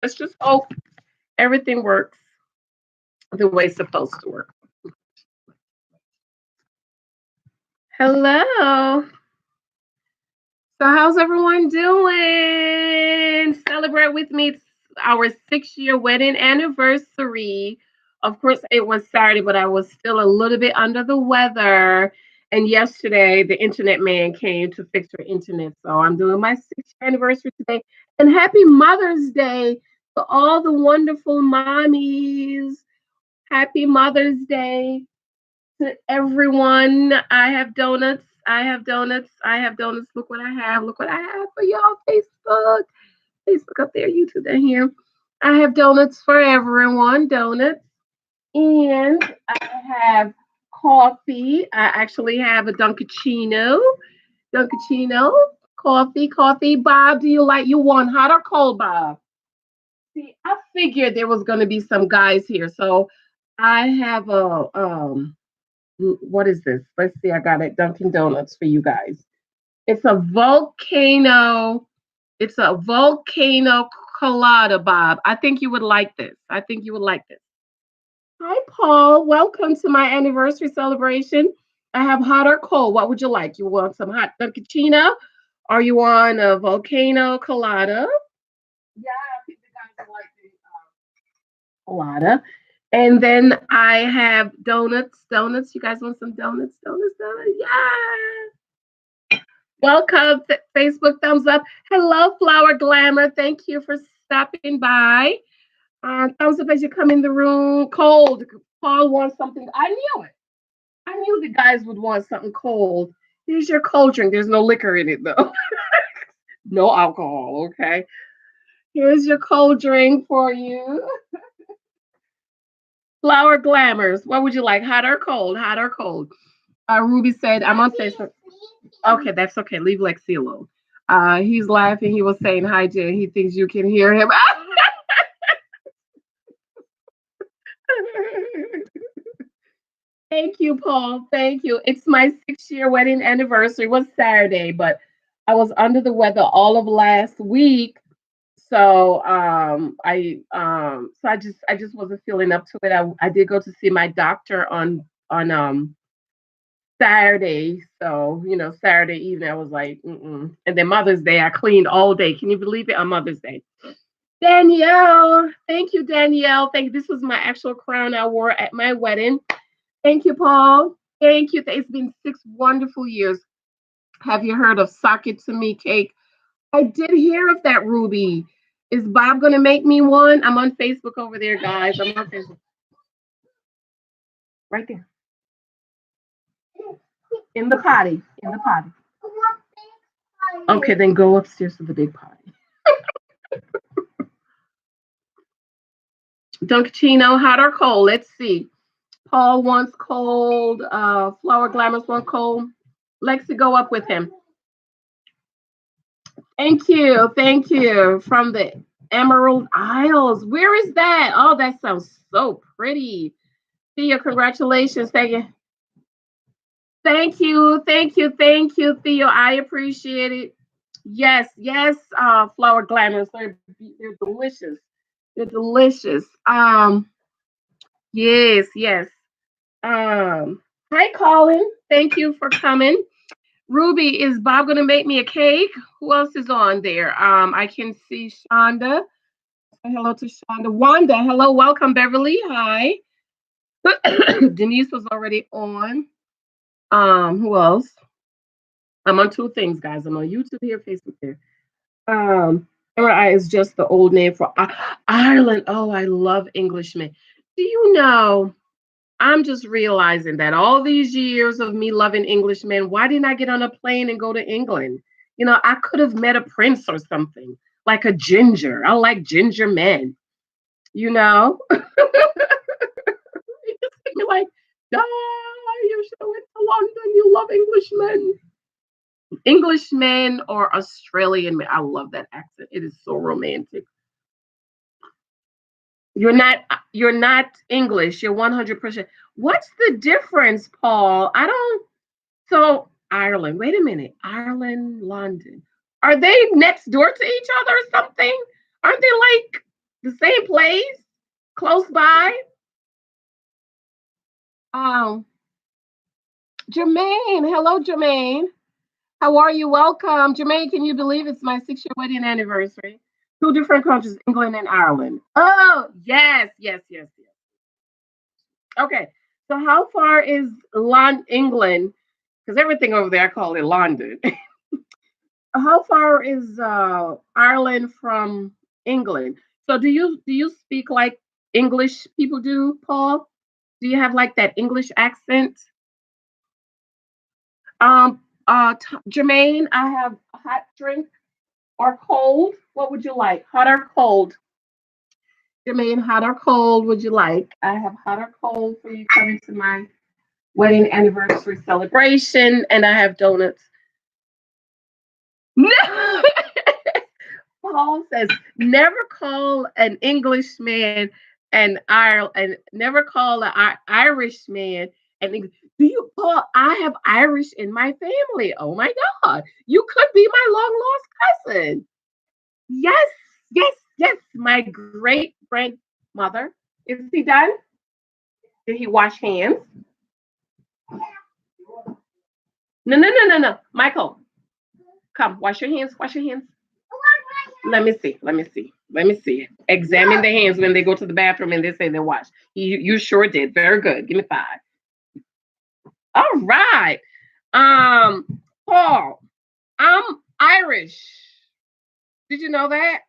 Let's just hope everything works the way it's supposed to work. Hello. So how's everyone doing? Celebrate with me. It's our 6 year wedding anniversary. Of course, it was Saturday, but I was still a little bit under the weather. And yesterday, the internet man came to fix our internet. So I'm doing my 6 year anniversary today. And happy Mother's Day to all the wonderful mommies. Happy Mother's Day to everyone. I have donuts. I have donuts. I have donuts. Look what I have. Look what I have for y'all. Facebook. Facebook up there. YouTube down here. I have donuts for everyone. Donuts. And I have coffee. I actually have a Dunkachino. Dunkachino. Coffee. Coffee. Bob, do you want hot or cold, Bob? See, I figured there was going to be some guys here. So I have a what is this? Let's see. I got it. Dunkin' Donuts for you guys. It's a volcano. It's a volcano colada, Bob. I think you would like this. I think you would like this. Hi, Paul. Welcome to my anniversary celebration. I have hot or cold. What would you like? You want some hot Dunkin' or you want a volcano colada? Yeah, I think the guys like the colada. And then I have donuts. Donuts. You guys want some donuts? Donuts. Donuts. Yeah. Welcome. Facebook thumbs up. Hello, Flower Glamour. Thank you for stopping by. Thumbs up as you come in the room. Cold. Paul wants something. I knew it. I knew the guys would want something cold. Here's your cold drink. There's no liquor in it, though. No alcohol, okay? Here's your cold drink for you. Flower Glamours. What would you like? Hot or cold? Hot or cold? Ruby said, I'm on Facebook. Okay, that's okay. Leave Lexi alone. He's laughing. He was saying hi, Jay. He thinks you can hear him. Thank you, Paul. Thank you. It's my 6 year wedding anniversary. It was Saturday, but I was under the weather all of last week. So I just wasn't feeling up to it. I did go to see my doctor on Saturday. So, Saturday evening, I was like, mm-mm. And then Mother's Day, I cleaned all day. Can you believe it? On Mother's Day. Danielle, thank you, Danielle. Thank you. This was my actual crown I wore at my wedding. Thank you, Paul. Thank you. It's been 6 wonderful years. Have you heard of Socket to Me cake? I did hear of that, Ruby. Is Bob going to make me one? I'm on Facebook over there, guys. I'm on Facebook. Right there. In the potty. In the potty. Okay, then go upstairs to the big potty. Dunkachino, hot or cold? Let's see. Paul wants cold. Flower Glamours want cold. Lexi, go up with him. Thank you. Thank you. From the Emerald Isles. Where is that? Oh, that sounds so pretty. Thea, congratulations. Thank you. Thank you. Thank you. Thank you, Theo. I appreciate it. Yes, yes, flower glamours. They're delicious. They're delicious. Yes, yes. Hi, Colin. Thank you for coming. Ruby, is Bob gonna make me a cake? Who else is on there? I can see Shonda. Say hello to Shonda. Wanda, hello, welcome, Beverly. Hi. Denise was already on. Who else? I'm on two things, guys. I'm on YouTube here, Facebook here. MRI is just the old name for Ireland. Oh, I love Englishmen. Do you know? I'm just realizing that all these years of me loving Englishmen, why didn't I get on a plane and go to England? I could have met a prince or something, like a ginger. I like ginger men, you know? You just hit me like, die, you should have went to London. You love Englishmen. Englishmen or Australian men. I love that accent. It is so romantic. You're not English. You're 100%. What's the difference, Paul? I don't. So Ireland. Wait a minute. Ireland, London. Are they next door to each other or something? Aren't they like? The same place, close by. Um, Jermaine, hello, Jermaine. How are you? Welcome, Jermaine. Can you believe it's my 6 year wedding anniversary? Two different countries, England and Ireland. Oh, yes, yes, yes, yes. Okay, so how far is England? Because everything over there, I call it London. How far is Ireland from England? So do you speak like English people do, Paul? Do you have like that English accent? Jermaine, I have a hot drink or cold. What would you like? Hot or cold? Jermaine, hot or cold would you like? I have hot or cold for you coming to my wedding anniversary celebration, and I have donuts. No. Paul says, never call an Englishman and never call an Irish man and do you, Paul? I have Irish in my family. Oh my God, you could be my long lost cousin. Yes, yes, yes. My great grandmother. Is he done? Did he wash hands? No, no, no, no, no. Michael, come, wash your hands. Wash your hands. Let me see. Let me see. Let me see. Examine the hands when they go to the bathroom and they say they wash. You sure did. Very good. Give me 5. All right. Paul, I'm Irish. Did you know that?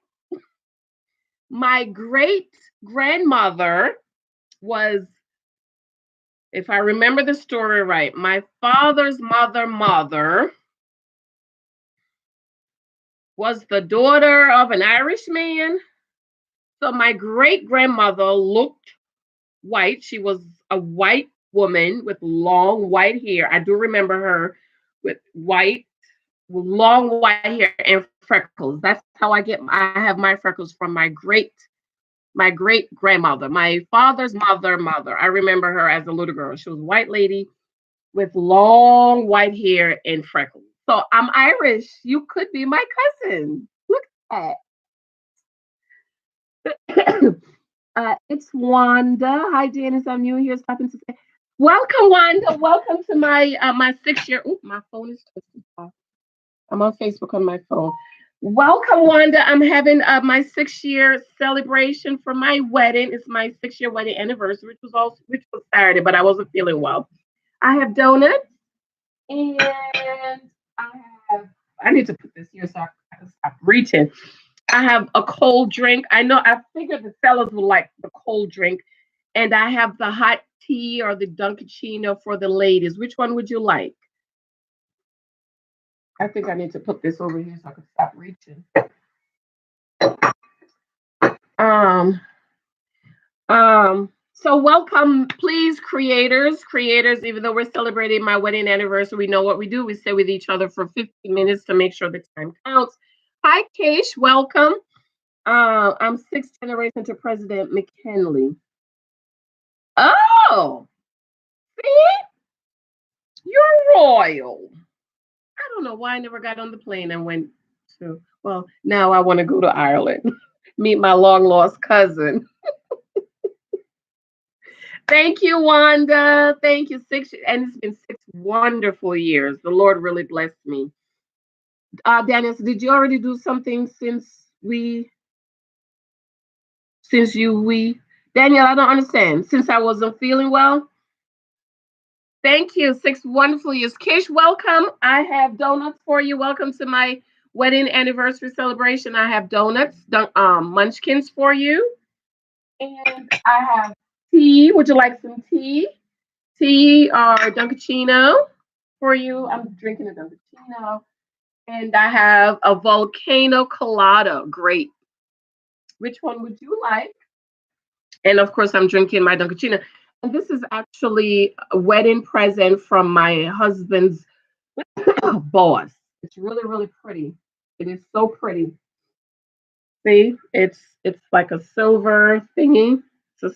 My great grandmother was, if I remember the story right, my father's mother was the daughter of an Irish man. So my great grandmother looked white. She was a white woman with long white hair. I do remember her with long white hair and freckles. That's how I have my freckles from my great grandmother, my father's mother. I remember her as a little girl. She was a white lady with long white hair and freckles. So I'm Irish. You could be my cousin. Look at that. It's Wanda. Hi, Janice. I'm new here. Stopping to say, welcome, Wanda. Welcome to my 6 year. Oh, my phone is twisted. I'm on Facebook on my phone. Welcome, Wanda. I'm having my 6 year celebration for my wedding. It's my 6 year wedding anniversary, which was Saturday, but I wasn't feeling well. I have donuts and I have. I need to put this here so I can stop reaching. I have a cold drink. I figured the fellas would like the cold drink. And I have the hot tea or the Dunkaccino for the ladies. Which one would you like? I think I need to put this over here so I can stop reaching. Um, so welcome, please, creators, even though we're celebrating my wedding anniversary, we know what we do. We stay with each other for 15 minutes to make sure the time counts. Hi, Keish, welcome. I'm sixth generation to President McKinley. Oh, see, you're royal. I don't know why I never got on the plane and went to. Well, now I want to go to Ireland, meet my long lost cousin. Thank you, Wanda. Thank you. And it's been 6 wonderful years. The Lord really blessed me. Daniel, so did you already do something since we Daniel? I don't understand. Since I wasn't feeling well. Thank you. 6 wonderful years. Kish, welcome. I have donuts for you. Welcome to my wedding anniversary celebration. I have donuts, munchkins for you. And I have tea. Would you like some tea? Tea or Dunkaccino for you? I'm drinking a Dunkaccino. And I have a volcano colada. Great. Which one would you like? And of course, I'm drinking my Dunkaccino. And this is actually a wedding present from my husband's boss. It's really, really pretty. It is so pretty. See, it's like a silver thingy.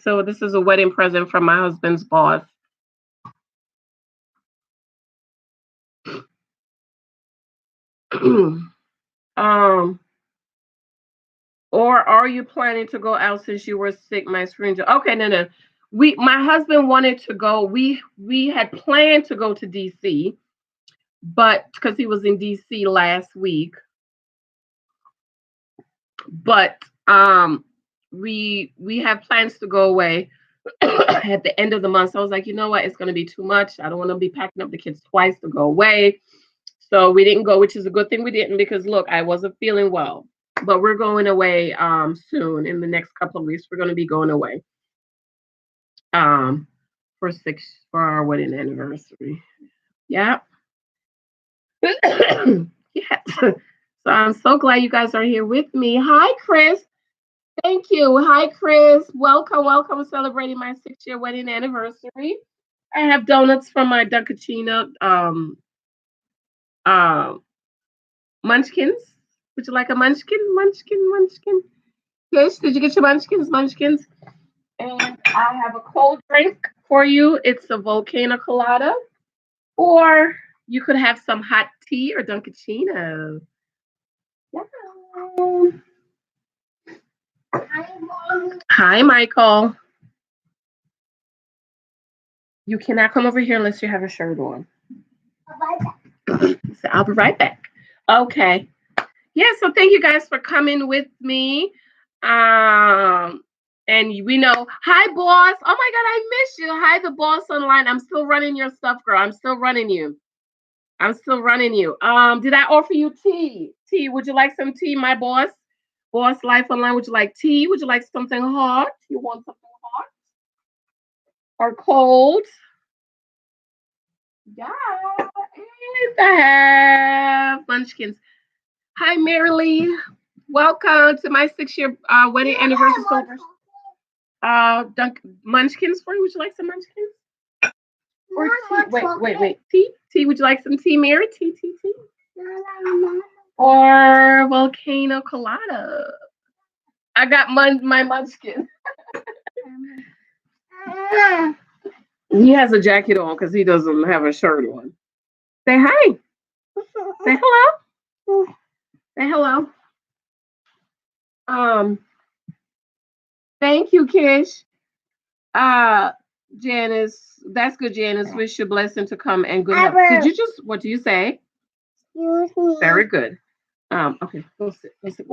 So this is a wedding present from my husband's boss. um, Or are you planning to go out since you were sick, my stranger? Okay, no. My husband wanted to go. We had planned to go to DC, but because he was in DC last week, but we have plans to go away at the end of the month. So I was like, you know what, it's gonna be too much. I don't want to be packing up the kids twice to go away. So we didn't go, which is a good thing we didn't because look, I wasn't feeling well. But we're going away soon in the next couple of weeks. We're gonna be going away um for our wedding anniversary. Yeah. Yeah. So I'm so glad you guys are here with me. Hi, Chris. Thank you. Hi, Chris. Welcome. Celebrating my 6-year wedding anniversary. I have donuts from my Dunkachina um munchkins. Would you like a munchkin? Munchkin. Yes, did you get your munchkins? And I have a cold drink for you. It's a volcano colada. Or you could have some hot tea or Dunkachino. Yeah. Hi, Michael. You cannot come over here unless you have a shirt on. So I'll be right back. Okay. Yeah, so thank you guys for coming with me. And we know, hi boss. Oh my god, I miss you. Hi, the boss online. I'm still running your stuff, girl. I'm still running you. Did I offer you tea? Tea, would you like some tea, my boss? Boss Life Online, would you like tea? Would you like something hot? You want something hot or cold? Yeah. And I have munchkins. Hi, Mary Lee. Welcome to my 6-year wedding anniversary celebration. Munchkins for you. Would you like some munchkins? Or tea? Wait. Tea? Tea? Would you like some tea, Mary? Tea. Or volcano colada? I got my munchkin. He has a jacket on because he doesn't have a shirt on. Say hi. Say hello. Say hello. Um, Thank you, Kish. Janice, that's good, Janice. Wish your blessing to come and good health. Did you just, what do you say? Very good. Okay, go sit. With me.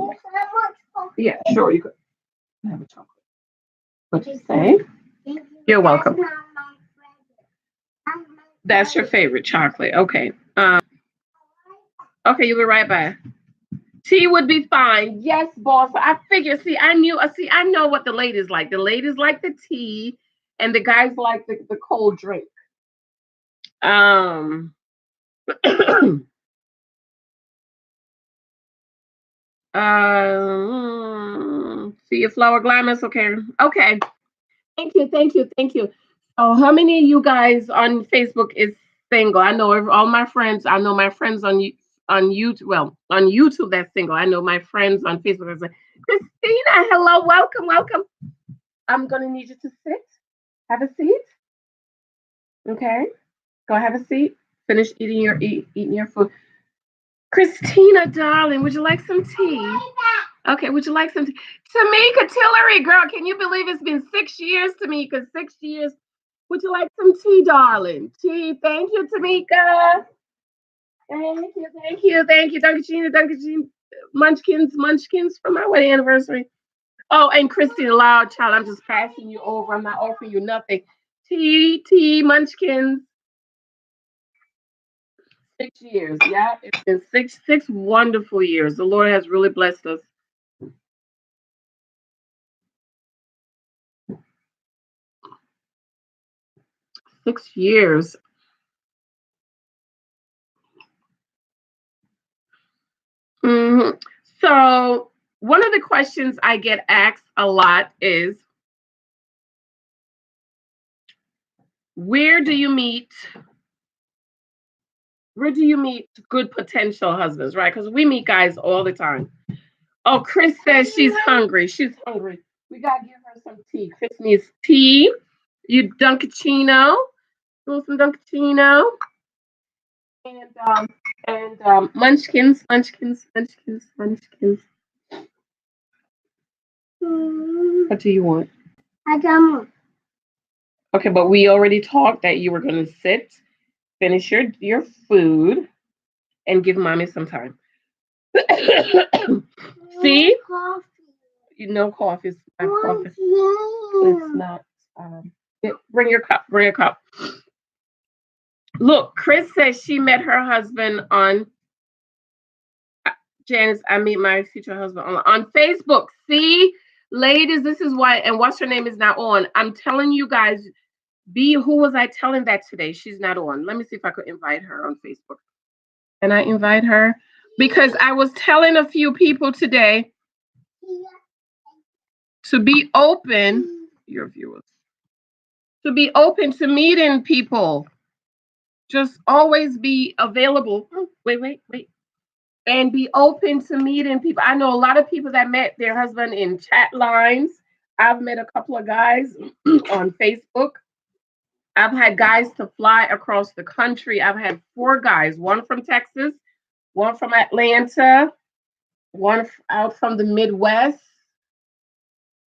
Yeah, sure, you could have a chocolate. What you say? You're welcome. That's your favorite chocolate. Okay. Okay, you'll be right back. Tea would be fine. Yes, boss. I figure. See, I know what the ladies like. The ladies like the tea, and the guys like the cold drink. See your flower glamours. Okay. Thank you. So, how many of you guys on Facebook is single? I know all my friends. I know my friends on YouTube. Well, on YouTube, that's single. I know my friends on Facebook. Are like, Christina, hello, welcome. I'm gonna need you to sit. Have a seat. Okay. Go have a seat. Finish eating your food. Christina, darling, would you like some tea? Okay, would you like some tea? Tamika Tillery, girl, can you believe it's been 6 years, Tamika? 6 years. Would you like some tea, darling? Tea. Thank you, Tamika. Thank you. Duncan Munchkins for my wedding anniversary. Oh, and Christina Loud, child, I'm just passing you over. I'm not offering you nothing. Tea, Munchkins. 6 years. Yeah, it's been six wonderful years. The Lord has really blessed us. 6 years. hmm So, one of the questions I get asked a lot is, where do you meet? Where do you meet good potential husbands, right? Because we meet guys all the time. Oh, Chris says she's hungry. We gotta give her some tea. Chris needs tea. You Dunkachino. You want some Dunkachino? And munchkins. What do you want? I don't. Okay, but we already talked that you were going to sit, finish your food, and give mommy some time. See? Coffee. You know coffee is not coffee. It's not. Bring your cup. Bring your cup. Look, Chris says she met her husband on Janice. I meet my future husband on Facebook. See, ladies, this is why. And what's her name is not on. I'm telling you guys. Who was I telling that today? She's not on. Let me see if I could invite her on Facebook. Can I invite her? Because I was telling a few people today to be open, your viewers, to be open to meeting people. Just always be available. Wait. And be open to meeting people. I know a lot of people that met their husband in chat lines. I've met a couple of guys on Facebook. I've had guys to fly across the country. I've had 4 guys, one from Texas, one from Atlanta, one out from the Midwest,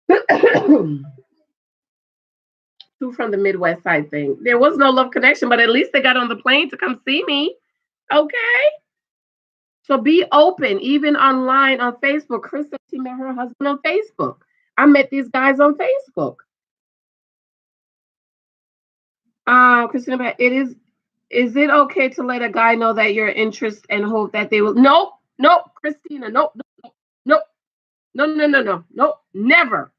2 from the Midwest, I think. There was no love connection, but at least they got on the plane to come see me. Okay? So be open, even online on Facebook. Chris said she met her husband on Facebook. I met these guys on Facebook. Christina, is it okay to let a guy know that you're interested and hope that they will? Nope, Christina, nope, no, never.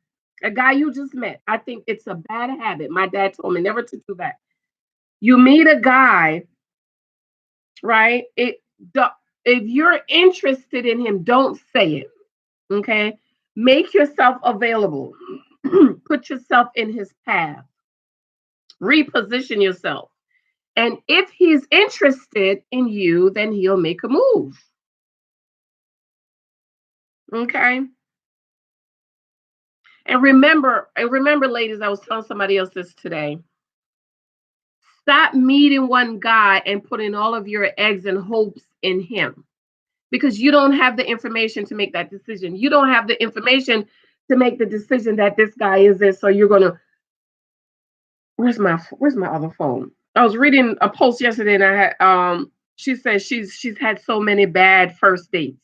A guy you just met. I think it's a bad habit. My dad told me never to do that. You meet a guy, right? If you're interested in him, don't say it. Okay? Make yourself available. Put yourself in his path. Reposition yourself. And if he's interested in you, then he'll make a move. Okay? And remember, ladies, I was telling somebody else this today. Stop meeting one guy and putting all of your eggs and hopes in him, because you don't have the information to make that decision. You don't have the information to make the decision that this guy is this. So you're gonna. Where's my other phone? I was reading a post yesterday, and I had she said she's had so many bad first dates.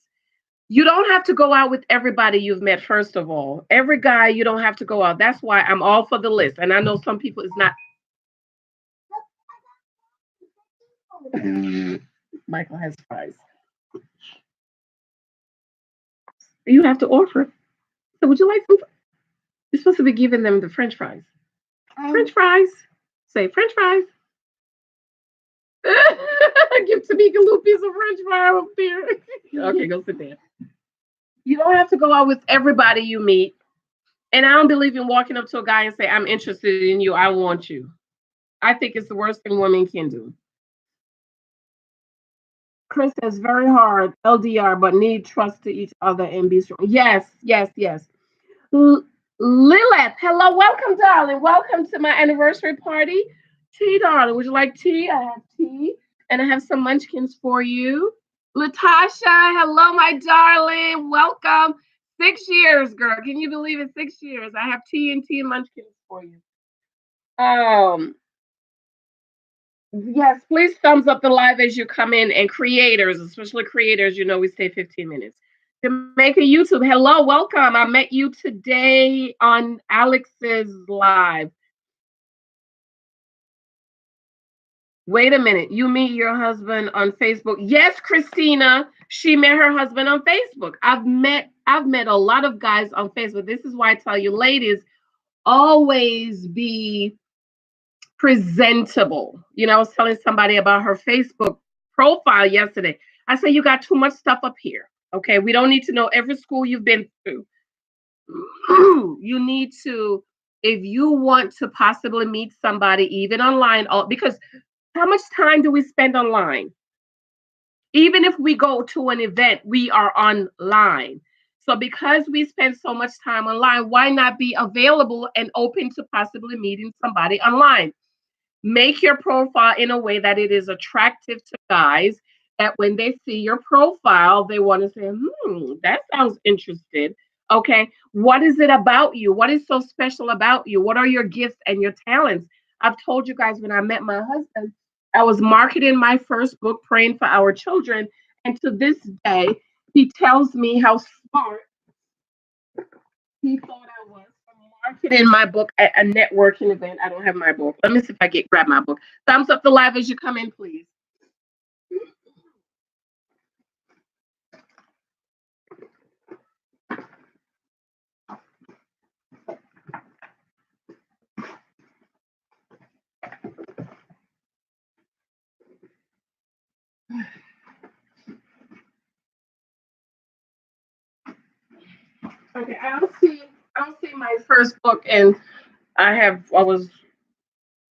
You don't have to go out with everybody you've met. First of all, every guy you don't have to go out. That's why I'm all for the list. And I know some people is not. Michael has fries. You have to offer. So would you like some? You're supposed to be giving them the French fries. French fries. Say French fries. Give Tamika a little piece of French fry up there. Okay, go sit there. You don't have to go out with everybody you meet. And I don't believe in walking up to a guy and say, I'm interested in you. I want you. I think it's the worst thing women can do. Chris says very hard, LDR, but need trust to each other and be strong. Yes. Lilith, hello, welcome, darling. Welcome to my anniversary party. Tea, darling. Would you like tea? I have tea, and I have some munchkins for you. Latasha, hello, my darling. Welcome. 6 years, girl. Can you believe it? 6 years. I have tea and munchkins for you. Yes, please thumbs up the live as you come in, and creators, especially creators, we stay 15 minutes. Jamaica YouTube, hello, welcome. I met you today on Alex's live. Wait a minute, you meet your husband on Facebook? Yes, Christina, she met her husband on Facebook. I've met a lot of guys on Facebook. This is why I tell you, ladies, always be presentable. I was telling somebody about her Facebook profile yesterday. I said, you got too much stuff up here. Okay, we don't need to know every school you've been through. You need to, if you want to possibly meet somebody, even online, because how much time do we spend online? Even if we go to an event, we are online. So because we spend so much time online, why not be available and open to possibly meeting somebody online? Make your profile in a way that it is attractive to guys, that when they see your profile, they want to say, that sounds interesting. Okay. What is it about you? What is so special about you? What are your gifts and your talents? I've told you guys when I met my husband, I was marketing my first book, Praying for Our Children. And to this day, he tells me how smart he thought I was for marketing my book at a networking event. I don't have my book. Let me see if I get grab my book. Thumbs up the live as you come in, please. Okay, I don't see my first book, and I was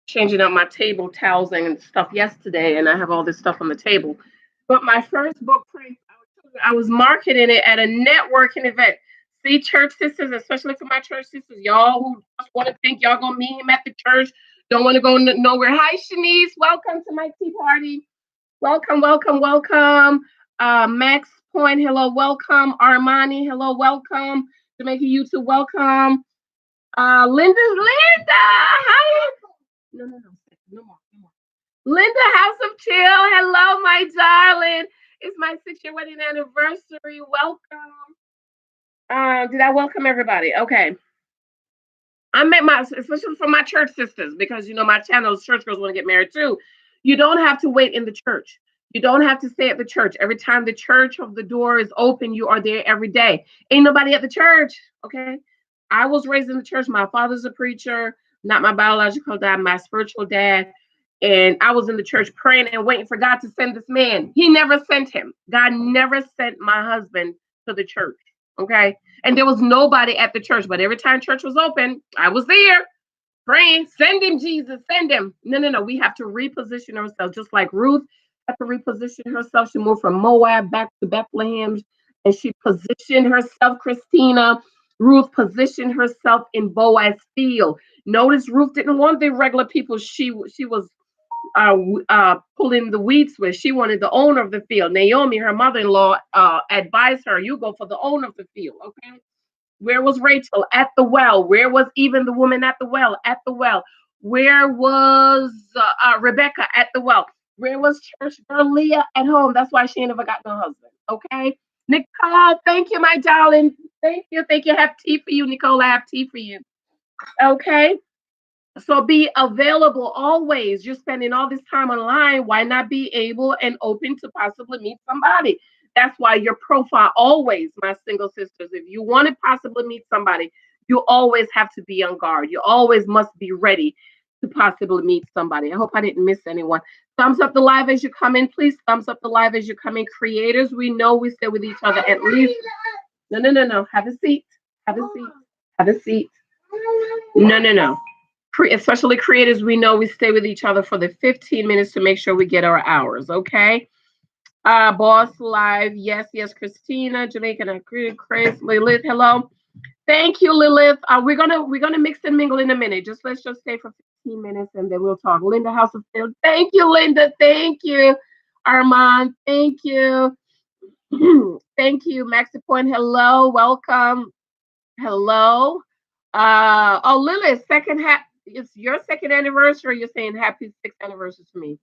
changing up my table towels and stuff yesterday, and I have all this stuff on the table. But my first book, Prince, I was marketing it at a networking event. See, church sisters, especially for my church sisters, y'all who just want to think y'all gonna meet him at the church, don't want to go nowhere. Hi, Shanice, welcome to my tea party. Welcome, welcome, welcome. Max Point, hello, welcome. Armani, hello, welcome. Jamaica YouTube, welcome. Linda, hi. No more, no more. Linda, House of Chill, hello, my darling. It's my 6-year wedding anniversary. Welcome. Did I welcome everybody? Okay. I met my, especially for my church sisters, because my channel church girls want to get married too. You don't have to wait in the church. You don't have to stay at the church. Every time the church of the door is open, you are there every day. Ain't nobody at the church. Okay. I was raised in the church. My father's a preacher, not my biological dad, my spiritual dad. And I was in the church praying and waiting for God to send this man. He never sent him. God never sent my husband to the church. Okay. And there was nobody at the church, but every time church was open, I was there praying, send him, Jesus, send him. No, no, no. We have to reposition ourselves, just like Ruth had to reposition herself. She moved from Moab back to Bethlehem, and she positioned herself, Christina. Ruth positioned herself in Boaz's field. Notice Ruth didn't want the regular people she was pulling the weeds with. She wanted the owner of the field. Naomi, her mother-in-law, advised her, "You go for the owner of the field." Okay. Where was Rachel? At the well. Where was even the woman at the well? At the well. Where was Rebecca? At the well. Where was church girl Leah? At home. That's why she never got no husband. Okay. Nicole, thank you, my darling. Thank you. Thank you. I have tea for you, Nicole. I have tea for you. Okay. So be available always. You're spending all this time online. Why not be able and open to possibly meet somebody? That's why your profile always, my single sisters, if you want to possibly meet somebody, you always have to be on guard. You always must be ready to possibly meet somebody. I hope I didn't miss anyone. Thumbs up the live as you come in, please. Thumbs up the live as you come in. Creators, we know we stay with each other at least. No, no, no, no. Have a seat. Have a seat. Have a seat. No, no, no. Especially creators, we know we stay with each other for the 15 minutes to make sure we get our hours. Okay. Boss Live. Yes, yes, Christina, Jamaican, Chris, Lilith. Hello. Thank you, Lilith. We're gonna mix and mingle in a minute. Let's just stay for 15 minutes and then we'll talk. Linda House of Field. Thank you, Linda. Thank you. Armand. Thank you. Thank you. Maxi Point. Hello. Welcome. Hello. Oh, Lilith, second half. It's your second anniversary. You're saying happy sixth anniversary to me.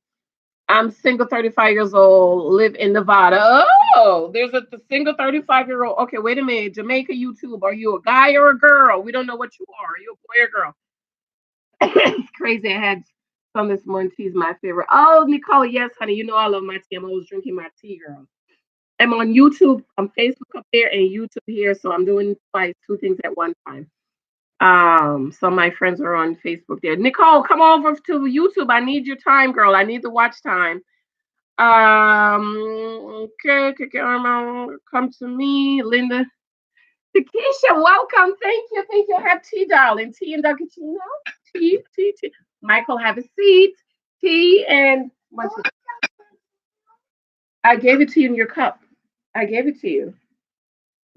I'm single, 35 years old, live in Nevada. Oh, there's a single 35-year-old. Okay, wait a minute. Jamaica YouTube. Are you a guy or a girl? We don't know what you are. Are you a boy or girl? It's crazy. I had some this morning. Tea is my favorite. Oh, Nicole, yes, honey. You know I love my tea. I'm always drinking my tea, girl. I'm on YouTube. I'm Facebook up there and YouTube here. So I'm doing two things at one time. Some of my friends are on Facebook there. Nicole, come over to YouTube. I need your time, girl. I need the watch time. Okay, come to me, Linda. Takesha, welcome. Thank you. Have tea, darling. Tea and cappuccino. Tea. Michael, have a seat. Tea and what's it? I gave it to you in your cup. I gave it to you.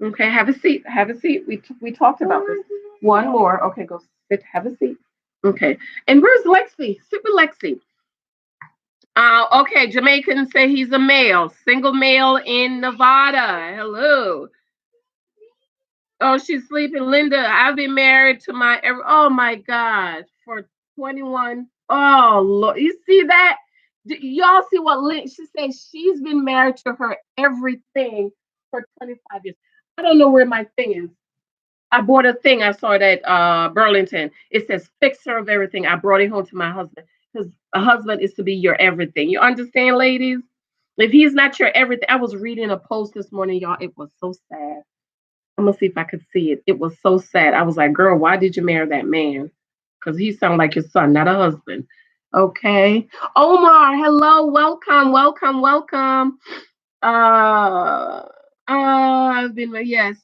Okay, have a seat. Have a seat. We talked about this. One more. Okay, go sit. Have a seat. Okay. And where's Lexi? Super Lexi. Okay, Jamaican say he's a male, single male in Nevada. Hello. Oh, she's sleeping. Linda, I've been married to oh my God, for 21. Oh, Lord. You see that? Y'all see what she says? She's been married to her everything for 25 years. I don't know where my thing is. I bought a thing. I saw it at Burlington. It says fixer of everything. I brought it home to my husband because a husband is to be your everything. You understand, ladies? If he's not your everything, I was reading a post this morning, y'all. It was so sad. I'm gonna see if I could see it. It was so sad. I was like, girl, why did you marry that man? Because he sounded like your son, not a husband. Okay. Omar, hello, welcome, welcome, welcome. I've been yes.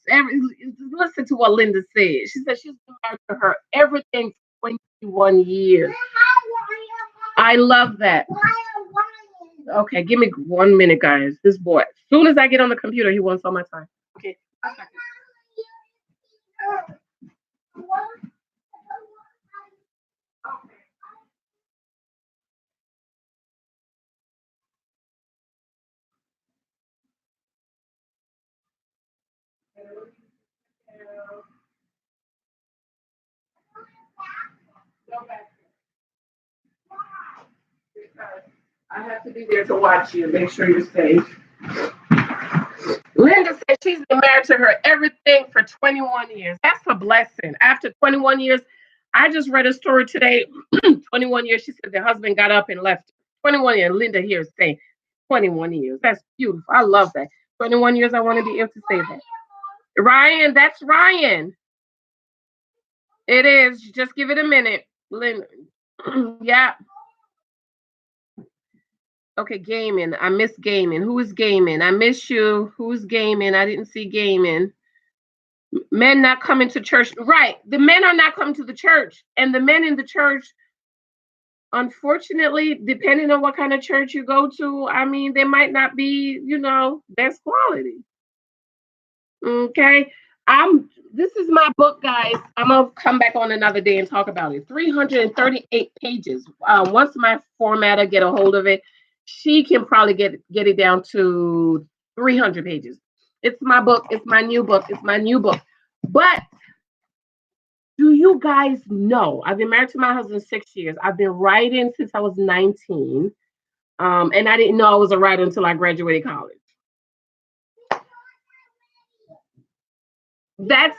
Listen to what Linda said. She said she's been married to her everything for 21 years. I love that. Okay, give me 1 minute, guys. This boy, as soon as I get on the computer, he wants all my time. Okay. I have to be there to watch you. Make sure you're safe. Linda said she's been married to her everything for 21 years. That's a blessing. After 21 years, I just read a story today. 21 years, she said the husband got up and left. 21 years. Linda here is saying 21 years. That's beautiful. I love that. 21 years, I want to be able to say that. Ryan, that's Ryan. It is. Just give it a minute. Linda. Yeah. Okay, gaming. I miss gaming. Who is gaming? I miss you. Who's gaming? I didn't see gaming. Men not coming to church. Right. The men are not coming to the church. And the men in the church, unfortunately, depending on what kind of church you go to, I mean, they might not be, best quality. Okay. This is my book, guys. I'm gonna come back on another day and talk about it. 338 pages. Once my formatter get a hold of it, she can probably get it down to 300 pages. It's my book. It's my new book. It's my new book. But do you guys know? I've been married to my husband 6 years. I've been writing since I was 19. And I didn't know I was a writer until I graduated college. That's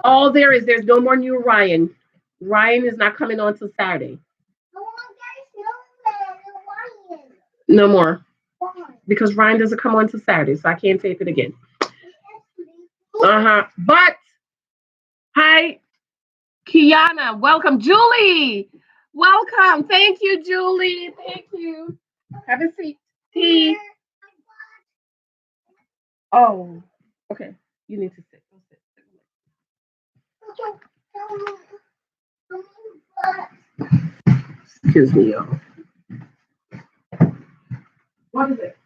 all there is. There's no more new Ryan. Ryan is not coming on till Saturday. No more. Because Ryan doesn't come on till Saturday, so I can't tape it again. But hi, Kiana, welcome. Julie, welcome. Thank you, Julie. Thank you. Have a seat. Tea. Oh, okay. You need to sit. Excuse me, y'all. What is it?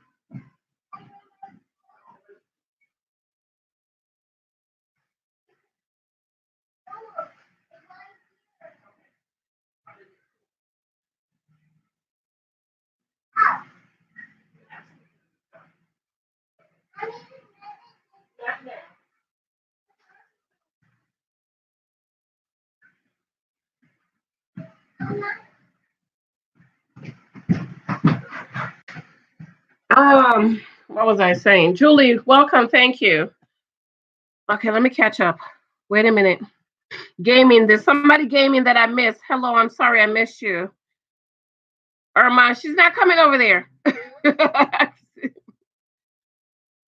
What was I saying? Julie, welcome. Thank you. Okay, let me catch up. Wait a minute. Gaming. There's somebody gaming that I missed. Hello, I'm sorry I missed you. Irma, she's not coming over there.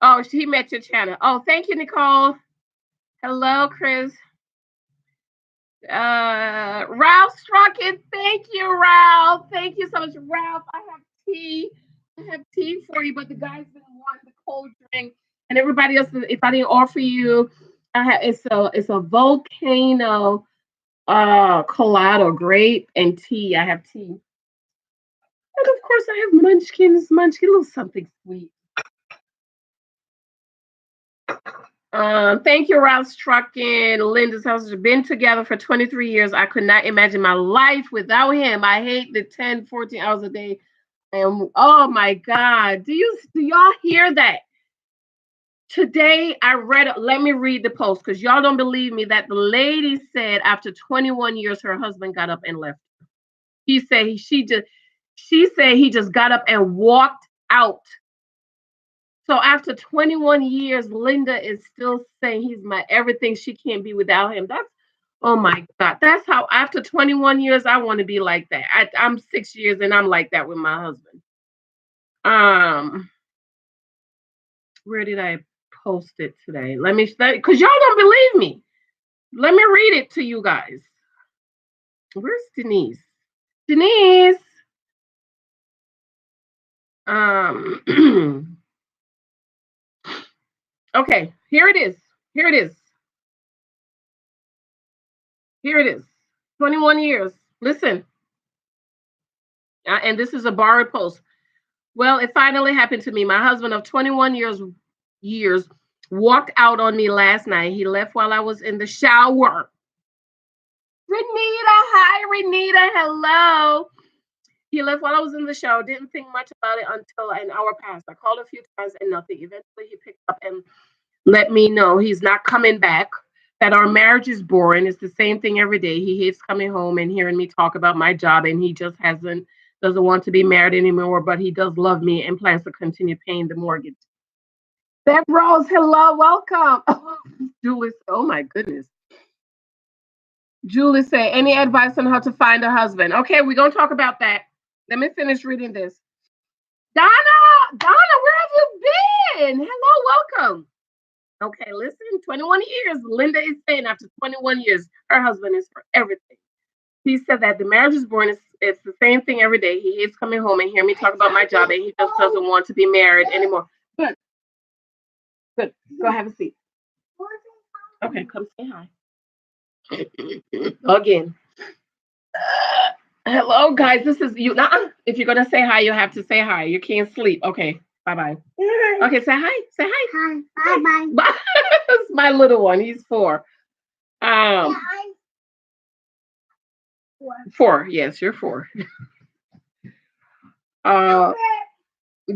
Oh, she met your channel. Oh, thank you, Nicole. Hello, Chris. Ralph struck it. Thank you, Ralph. Thank you so much, Ralph. I have tea. I have tea for you, but the guys didn't want the cold drink, and everybody else. If I didn't offer you, it's a volcano colada, grape and tea. I have tea, and of course I have munchkins. Munchkin, a little something sweet. Thank you, Ralph Trucking. Linda's house has been together for 23 years. I could not imagine my life without him. I hate the 10, 14 hours a day. And oh my God, do y'all hear that? Today I read, let me read the post because y'all don't believe me that the lady said after 21 years her husband got up and left. He said she said he just got up and walked out. So after 21 years, Linda is still saying he's my everything. She can't be without him. That's, oh my God. That's how after 21 years I want to be like that. I'm 6 years and I'm like that with my husband. Where did I post it today? Let me, because y'all don't believe me. Let me read it to you guys. Where's Denise? Denise. Okay, here it is. Here it is. Here it is. 21 years. Listen. And this is a borrowed post. Well, it finally happened to me. My husband of 21 years walked out on me last night. He left while I was in the shower. Renita, hi Renita, hello. He left while I was in the shower. Didn't think much about it until an hour passed. I called a few times and nothing. Eventually he picked up and let me know he's not coming back, that our marriage is boring. It's the same thing every day. He hates coming home and hearing me talk about my job, and he just doesn't want to be married anymore, but he does love me and plans to continue paying the mortgage. Beth Rose, hello, welcome. Julie, oh my goodness. Julie say, any advice on how to find a husband? Okay, we're gonna talk about that. Let me finish reading this. Donna, where have you been? Hello, welcome. Okay, listen, 21 years. Linda is saying after 21 years, her husband is for everything. He said that the marriage is boring. It's the same thing every day. He hates coming home and hear me talk about my job, and he just doesn't want to be married anymore. Good. Good. Go have a seat. Okay, come say hi. Again. Hello, guys. This is you. If you're gonna say hi, you have to say hi. You can't sleep. Okay. Bye bye. Okay, say hi. Say hi. Hi. Bye bye. It's my little one. He's 4. Four. Yes, you're 4.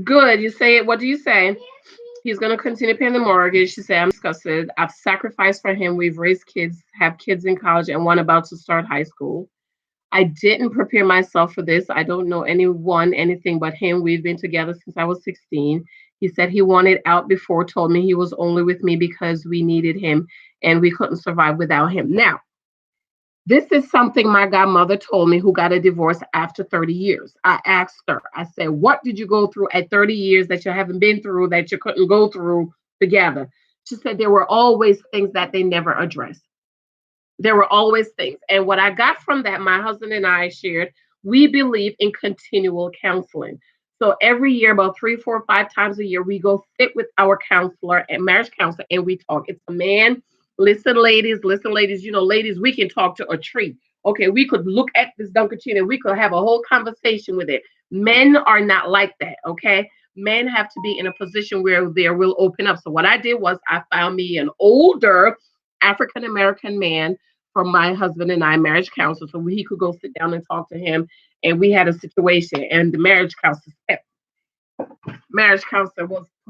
Good. You say it. What do you say? He's going to continue paying the mortgage. She said, I'm disgusted. I've sacrificed for him. We've raised kids, have kids in college, and one about to start high school. I didn't prepare myself for this. I don't know anything but him. We've been together since I was 16. He said he wanted out before, told me he was only with me because we needed him and we couldn't survive without him. Now, this is something my godmother told me, who got a divorce after 30 years. I asked her, I said, what did you go through at 30 years that you haven't been through, that you couldn't go through together? She said there were always things that they never addressed. There were always things. And what I got from that, my husband and I shared, we believe in continual counseling. So every year, about 3, 4, 5 times a year, we go sit with our counselor and marriage counselor and we talk. It's a man. Listen, ladies, you know, ladies, we can talk to a tree. Okay, we could look at this Dunkaccino and we could have a whole conversation with it. Men are not like that, okay? Men have to be in a position where they will open up. So what I did was I found me an older African American man from my husband and I, marriage counselor, so he could go sit down and talk to him. And we had a situation, and the marriage counselor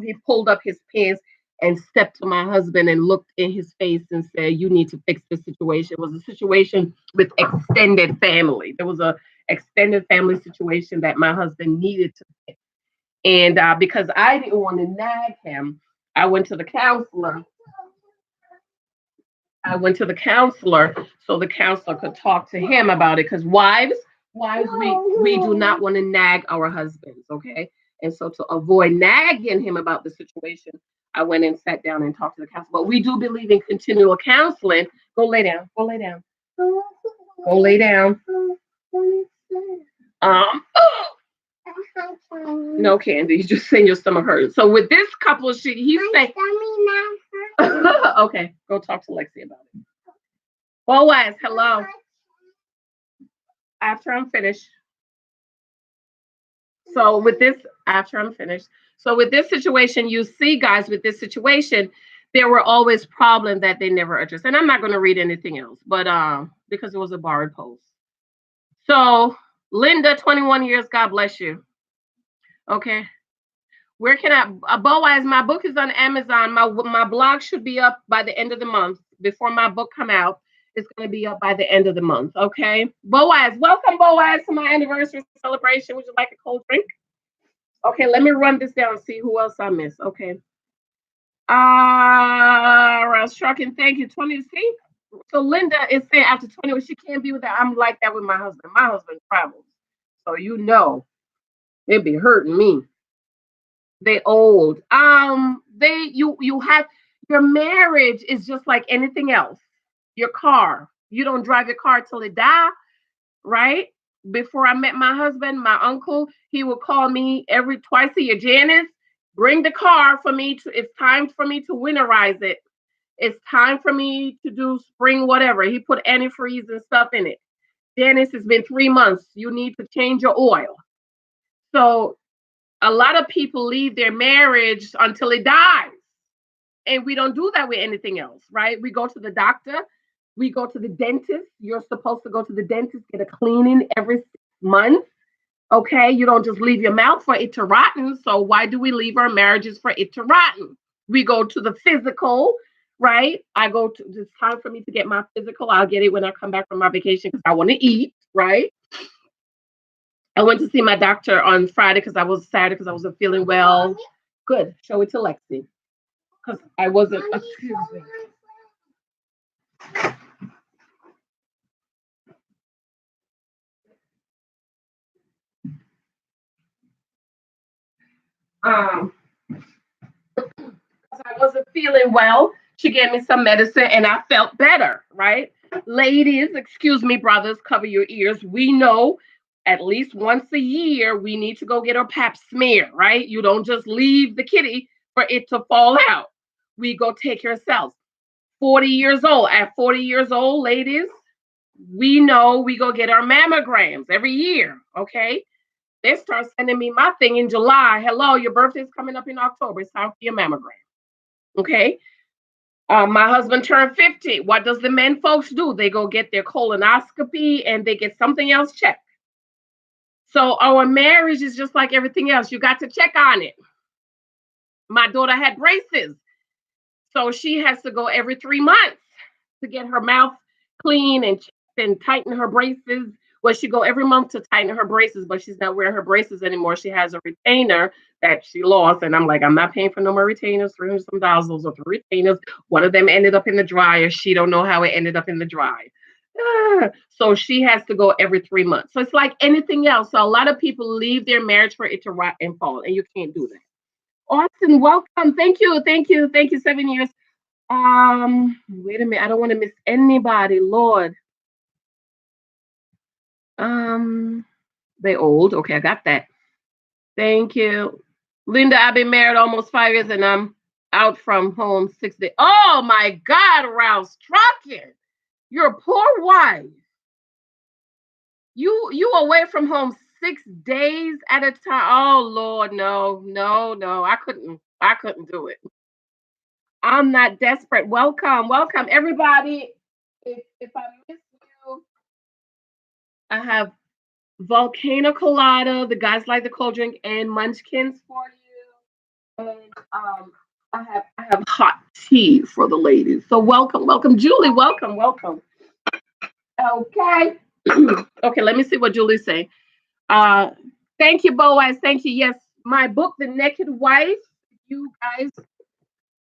he pulled up his pants and stepped to my husband and looked in his face and said, you need to fix this situation. It was a situation with extended family. There was a extended family situation that my husband needed to fix. And because I didn't want to nag him, I went to the counselor. So the counselor could talk to him about it. Because wives, we do not want to nag our husbands, okay? And so to avoid nagging him about the situation, I went and sat down and talked to the counselor. But we do believe in continual counseling. Go lay down. Go lay down. Go lay down. No, Candy, you just saying your stomach hurts. So with this couple, he's saying, okay, go talk to Lexi about it. Boaz, hello. After I'm finished. So with this, after I'm finished. So with this situation, you see, guys, with this situation, there were always problems that they never addressed. And I'm not going to read anything else, but because it was a borrowed post. So Linda, 21 years, God bless you. Okay. Where can I? Boaz, my book is on Amazon. My blog should be up by the end of the month. Before my book come out, it's going to be up by the end of the month. Okay, Boaz, welcome Boaz to my anniversary celebration. Would you like a cold drink? Okay, let me run this down and see who else I missed. Okay. Rouse Trucking, thank you. 20, see? So Linda is saying after 20, well, she can't be with that. I'm like that with my husband. My husband travels. So you know, it be hurting me. They old. You have your marriage is just like anything else. Your car. You don't drive your car till it die, right? Before I met my husband, my uncle, he would call me every twice a year. Janice, bring the car for me to. It's time for me to winterize it. It's time for me to do spring whatever. He put antifreeze and stuff in it. Janice, it's been 3 months. You need to change your oil. So a lot of people leave their marriage until it dies. And we don't do that with anything else, right? We go to the doctor, we go to the dentist. You're supposed to go to the dentist, get a cleaning every 6 months. Okay, you don't just leave your mouth for it to rotten. So why do we leave our marriages for it to rotten? We go to the physical, right? I go to It's time for me to get my physical. I'll get it when I come back from my vacation because I want to eat, right? I went to see my doctor on Friday because I was Saturday because I wasn't feeling well. Good. Show it to Lexi because I wasn't. Excuse me. Um, I wasn't feeling well. She gave me some medicine and I felt better, right? Ladies, excuse me, brothers, cover your ears. We know at least once a year we need to go get our pap smear, right? You don't just leave the kitty for it to fall out. We go take ourselves. 40 years old. At 40 years old, ladies, we know we go get our mammograms every year, okay? They start sending me my thing in July. Hello, your birthday's coming up in October. It's time for your mammogram. Okay. My husband turned 50. What does the men folks do? They go get their colonoscopy and they get something else checked. So our marriage is just like everything else. You got to check on it. My daughter had braces. So she has to go every 3 months to get her mouth clean and tighten her braces. Well, she go every month to tighten her braces, but she's not wearing her braces anymore. She has a retainer that she lost, and I'm like, I'm not paying for no more retainers. $300 some dollars. Those are three retainers. One of them ended up in the dryer. She don't know how it ended up in the dryer. So she has to go every 3 months. So it's like anything else. So a lot of people leave their marriage for it to rot and fall, and you can't do that. Austin, welcome. Thank you. Thank you. Thank you. 7 years. Wait a minute. I don't want to miss anybody. Lord. Um, they old. Okay, I got that. Thank you. Linda, I've been married almost 5 years and I'm out from home 6 days. Oh my God, Rouse Trucking. You're a poor wife. You away from home 6 days at a time. Oh Lord, no, no, no. I couldn't do it. I'm not desperate. Welcome, welcome, everybody. If I miss you, I have volcano colada. The guys like the cold drink and munchkins for you. And I have hot tea for the ladies. So welcome, welcome, Julie. Welcome, welcome. Okay. Okay, let me see what Julie's saying. Uh Thank you, Boaz. Thank you. Yes, my book, The Naked Wife. You guys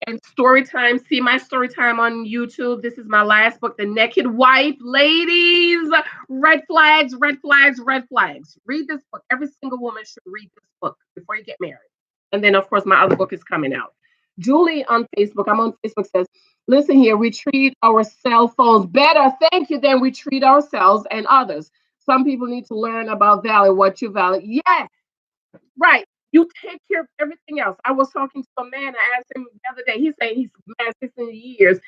and story time. See my story time on YouTube. This is my last book, The Naked Wife. Ladies, red flags, red flags, red flags. Read this book. Every single woman should read this book before you get married. And then, of course, my other book is coming out. Julie on Facebook, I'm on Facebook, says, listen here, we treat our cell phones better, thank you, than we treat ourselves and others. Some people need to learn about value, what you value. Yes, right. You take care of everything else. I was talking to a man. I asked him the other day. He said he's married 16 years.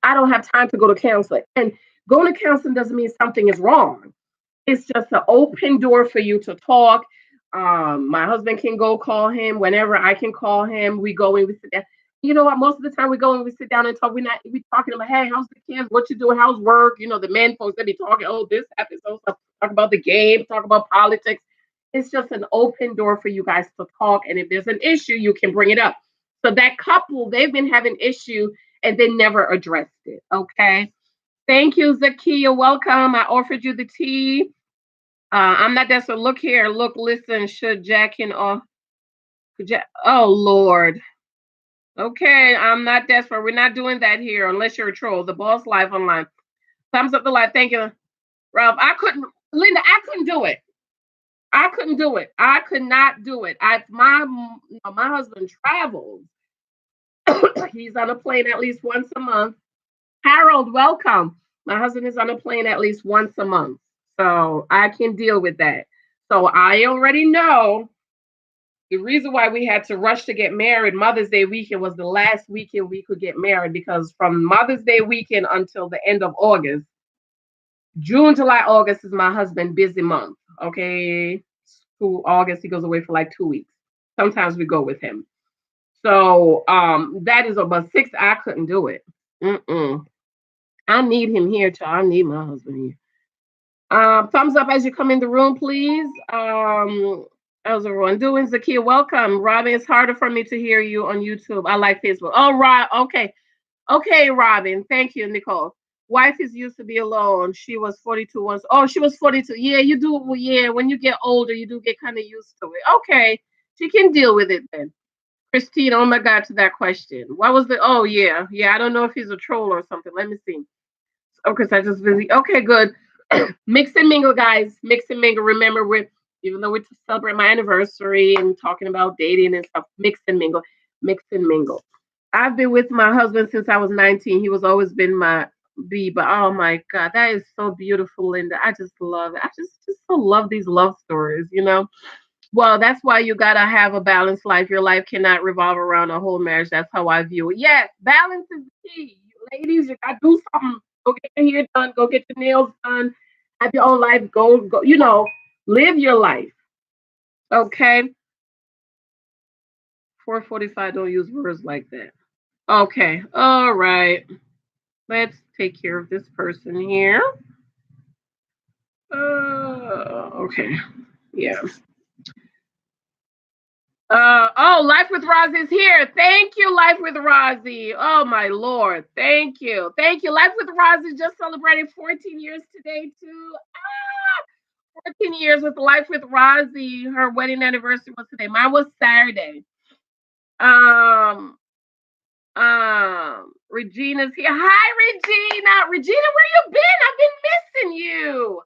I don't have time to go to counseling. And going to counseling doesn't mean something is wrong. It's just an open door for you to talk. My husband can go call him whenever I can call him. We go and we sit down. You know what? Most of the time we go and we sit down and talk. We talking about, hey, how's the kids? What you doing? How's work? You know, the men folks, they be talking, oh, this happens, so stuff. Talk about the game, talk about politics. It's just an open door for you guys to talk. And if there's an issue, you can bring it up. So that couple, they've been having issue and they never addressed it. Okay. Thank you, Zakia. Welcome. I offered you the tea. I'm not desperate. Look here. Look, listen. Should Jack and oh Lord. Okay, I'm not desperate. We're not doing that here unless you're a troll. The boss live online. Thumbs up the live. Thank you, Ralph. I couldn't, Linda. I couldn't do it. I couldn't do it. I could not do it. My husband travels. He's on a plane at least once a month. Harold, welcome. My husband is on a plane at least once a month, so I can deal with that. So I already know the reason why we had to rush to get married. Mother's Day weekend was the last weekend we could get married because from Mother's Day weekend until the end of August, June, July, August is my husband busy month. Okay, to August he goes away for like 2 weeks. Sometimes we go with him. So that is about 6. I couldn't do it. Mm-mm. I need him here, child. I need my husband here. Thumbs up as you come in the room, please. How's everyone doing? Zakia, welcome. Robin, it's harder for me to hear you on YouTube. I like Facebook. Oh, right. Okay. Okay, Robin. Thank you, Nicole. Wife is used to be alone. She was 42 once. Oh, she was 42. Yeah, you do. Well, yeah, when you get older, you do get kind of used to it. Okay. She can deal with it then. Christine, oh my God, to that question. What was the, oh, yeah. Yeah, I don't know if he's a troll or something. Let me see. Okay, so I just busy. Okay, good. Mix and mingle, guys. Mix and mingle. Remember, even though we're to celebrate my anniversary and talking about dating and stuff, mix and mingle, mix and mingle. I've been with my husband since I was 19. He was always been my B, but oh my God, that is so beautiful, Linda. I just love it. I just so love these love stories. Well, that's why you gotta have a balanced life. Your life cannot revolve around a whole marriage. That's how I view it. Yes, balance is the key. Ladies, you gotta do something. Go get your hair done. Go get your nails done. Have your own life. Go. Live your life. Okay. 4:45. Don't use words like that. Okay. All right. Let's take care of this person here. Okay. Yeah. Life with Roz is here. Thank you, Life with Rozzy. Oh my Lord. Thank you. Thank you. Life with Rozzy just celebrated 14 years today, too. 14 years with Life with Rozzy. Her wedding anniversary was today. Mine was Saturday. Um, Regina's here. Hi, Regina. Regina, where you been? I've been missing you.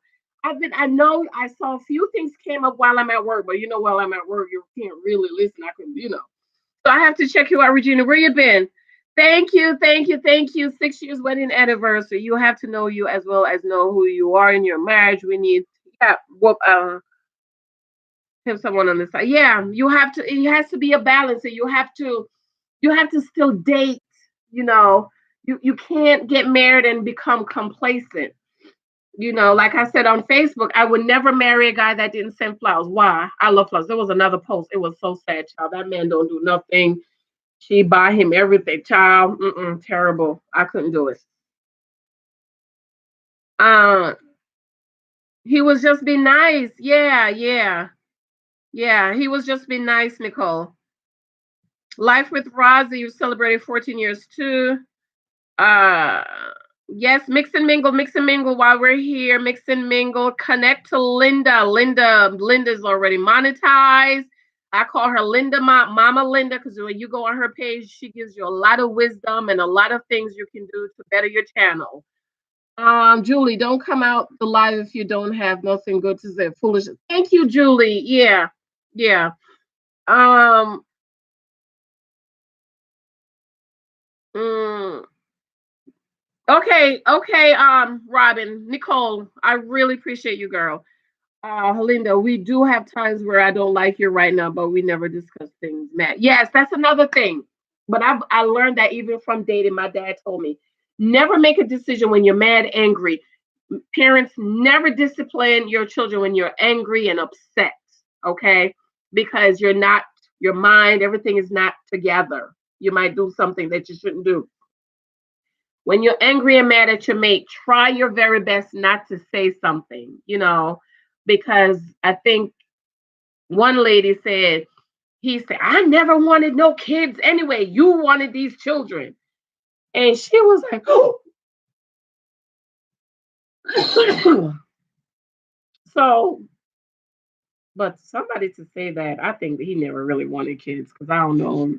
I know I saw a few things came up while I'm at work, but while I'm at work, you can't really listen. I can. So I have to check you out, Regina. Where you been? Thank you, thank you, thank you. 6 years wedding anniversary. You have to know you as well as know who you are in your marriage. We need, yeah, have someone on the side. Yeah, you have to. It has to be a balance, and you have to still date. You know, you can't get married and become complacent. Like I said on Facebook, I would never marry a guy that didn't send flowers. Why? I love flowers. There was another post. It was so sad, child. That man don't do nothing. She buy him everything, child. Terrible. I couldn't do it. Uh, he was just being nice. Yeah, yeah, yeah. He was just being nice, Nicole. Life with Rozzy, you celebrated 14 years too. Uh, yes, mix and mingle while we're here. Mix and mingle. Connect to Linda. Linda's already monetized. I call her Linda, Mama Linda, because when you go on her page, she gives you a lot of wisdom and a lot of things you can do to better your channel. Julie, don't come out the live if you don't have nothing good to say. Foolish. Thank you, Julie. Yeah, yeah. Um. mm, okay. Robin, Nicole, I really appreciate you, girl. Helinda, we do have times where I don't like you right now, but we never discuss things, Matt. Yes, that's another thing. But I learned that even from dating. My dad told me, never make a decision when you're mad, angry. Parents, never discipline your children when you're angry and upset. Okay, because your mind, everything is not together. You might do something that you shouldn't do. When you're angry and mad at your mate, try your very best not to say something, because I think One lady said, he said, I never wanted no kids anyway. You wanted these children. And she was like, oh. So, but somebody to say that, I think that he never really wanted kids because I don't know.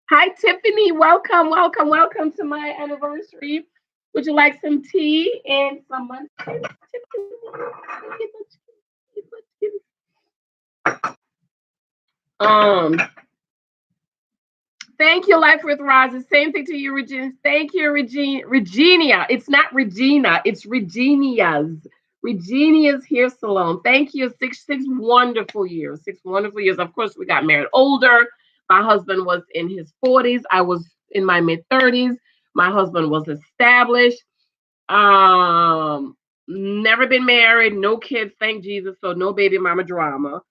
Hi, Tiffany. Welcome, welcome, welcome to my anniversary. Would you like some tea and some munchkins? Um, Thank you, Life with Roz. Same thing to you, Regina. Thank you, Regina. It's not Regina, it's Reginia's. Reginia's Hair Salon. Thank you. Six wonderful years. 6 wonderful years. Of course, we got married older. My husband was in his 40s. I was in my mid 30s. My husband was established. Um, Never been married, no kids, thank Jesus. So no baby mama drama.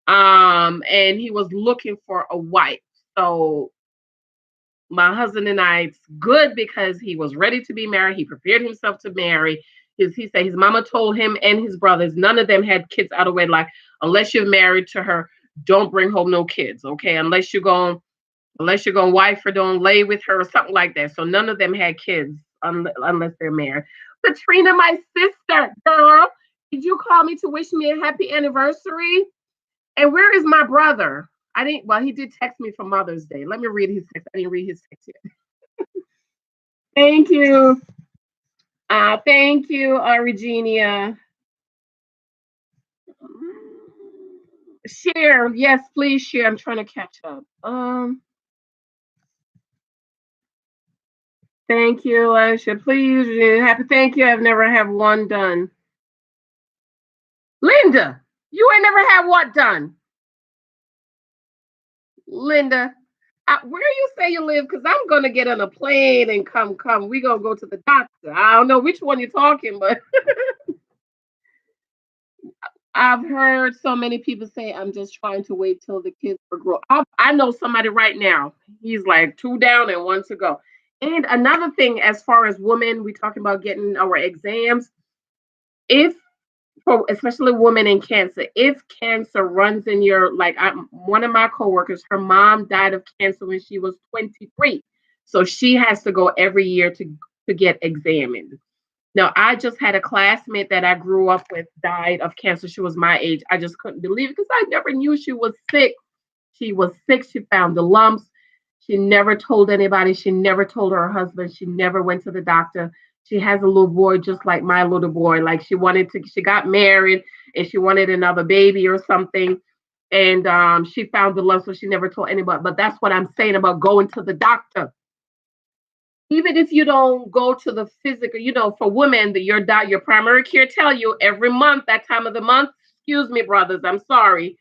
And he was looking for a wife. So my husband and I, it's good because he was ready to be married. He prepared himself to marry. He said his mama told him and his brothers, none of them had kids out of wedlock. Unless you're married to her, don't bring home no kids, okay? Unless you're going to wife her, don't lay with her or something like that. So none of them had kids unless they're married. Katrina, my sister, girl, did you call me to wish me a happy anniversary? And where is my brother? I didn't. Well, he did text me for Mother's Day. Let me read his text. I didn't read his text yet. Thank you. Thank you, Regina. Share, yes, please share. I'm trying to catch up. Thank you, Aisha. Please, happy. Thank you. I've never have one done. Linda, you ain't never had what done? Linda, where you say you live? Because I'm gonna get on a plane and come. We gonna go to the doctor. I don't know which one you're talking, but I've heard so many people say I'm just trying to wait till the kids are grown. I know somebody right now. He's like two down and one to go. And another thing, as far as women, we talking about getting our exams. If for especially women in cancer, if cancer runs in your like, one of my coworkers, her mom died of cancer when she was 23, so she has to go every year to get examined. Now, I just had a classmate that I grew up with died of cancer. She was my age. I just couldn't believe it because I never knew she was sick. She was sick. She found the lumps. She never told anybody. She never told her husband. She never went to the doctor. She has a little boy just like my little boy. Like she got married and she wanted another baby or something. And she found the lumps, so she never told anybody. But that's what I'm saying about going to the doctor. Even if you don't go to the physical, for women, your primary care tell you every month, that time of the month. Excuse me, brothers, I'm sorry.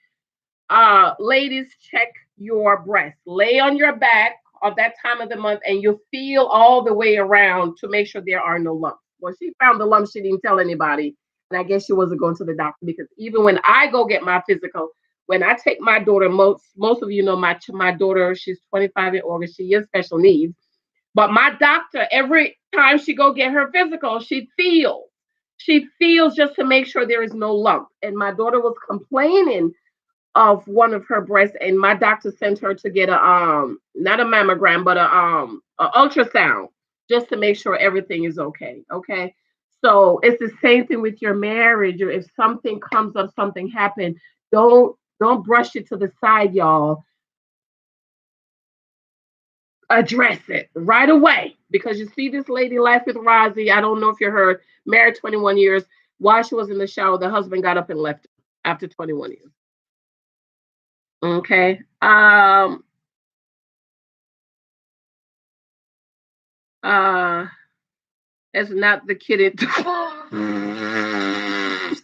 Ladies, check your breast. Lay on your back at that time of the month, and you feel all the way around to make sure there are no lumps. Well, she found the lumps, she didn't tell anybody, and I guess she wasn't going to the doctor because even when I go get my physical, when I take my daughter, most of you know my daughter, she's 25 in August. She is special needs. But my doctor, every time she go get her physical, she feels just to make sure there is no lump. And my daughter was complaining of one of her breasts, and my doctor sent her to get a not a mammogram, but a ultrasound just to make sure everything is okay. Okay. So it's the same thing with your marriage. Or if something comes up, something happened, don't brush it to the side, y'all. Address it right away because you see this lady Life with Rozzy. I don't know if you heard, married 21 years. While she was in the shower, the husband got up and left her after 21 years. Okay. Uh it's not the kid.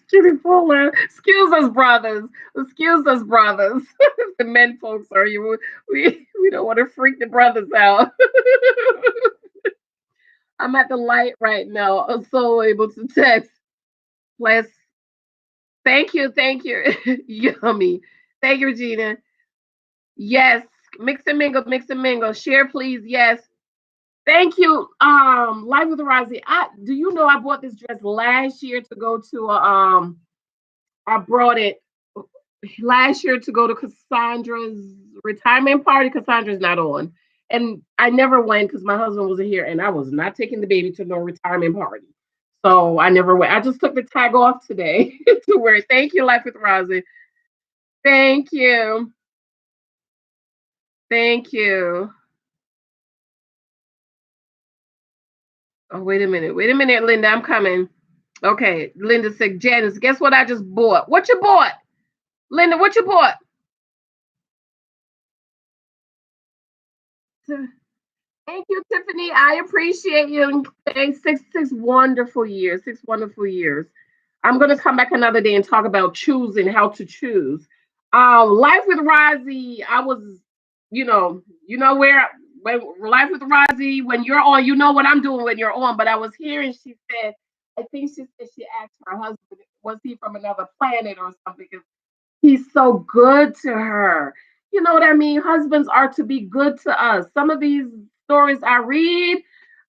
Kitty Fuller. Excuse us, brothers. Excuse us, brothers. The men folks are you. We don't want to freak the brothers out. I'm at the light right now. I'm so able to text. Bless. Thank you. Thank you. Yummy. Thank you, Regina. Yes. Mix and mingle. Mix and mingle. Share, please. Yes. Thank you. Life with Rosie. Do you know I bought this dress last year to go to I brought it. last year to go to Cassandra's retirement party. Cassandra's not on. And I never went because my husband wasn't here and I was not taking the baby to no retirement party. So I never went. I just took the tag off today to wear it. Thank you, Life with Rosie. Thank you. Thank you. Oh, wait a minute. Wait a minute, Linda. I'm coming. Okay. Linda said, Janice, guess what I just bought? What you bought? Linda, what you bought? Thank you, Tiffany. I appreciate you. Thanks. Six wonderful years. 6 wonderful years. I'm gonna come back another day and talk about choosing, how to choose. Life with Rozzy, I was, where when Life with Rozzy, when you're on, you know what I'm doing when you're on. But I was hearing she said, I think she said she asked her husband, was he from another planet or something? Because he's so good to her. You know what I mean? Husbands are to be good to us. Some of these stories I read,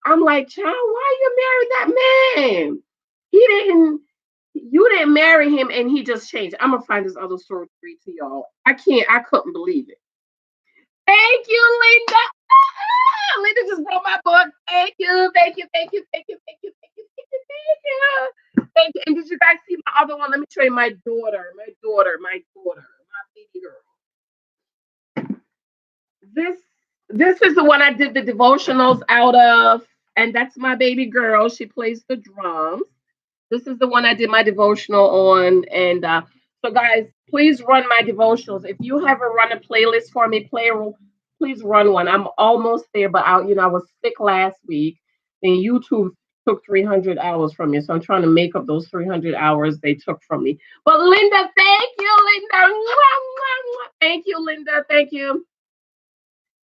I'm like, child, why you married that man? He didn't, you didn't marry him and he just changed. I'm gonna find this other story to read to y'all. I couldn't believe it. Thank you, Linda. Linda just brought my book. Thank you, thank you, thank you, thank you, thank you, thank you, thank you, thank you. Thank you. And did you guys see my other one? Let me show you my daughter, my baby girl. This this is the one I did the devotionals out of, and that's my baby girl. She plays the drums. This is the one I did my devotional on. And so, guys, please run my devotionals. If you haven't run a playlist for me, please run one. I'm almost there, but I was sick last week, and YouTube took 300 hours from me. So I'm trying to make up those 300 hours they took from me. But Linda, thank you, Linda. Thank you, Linda. Thank you.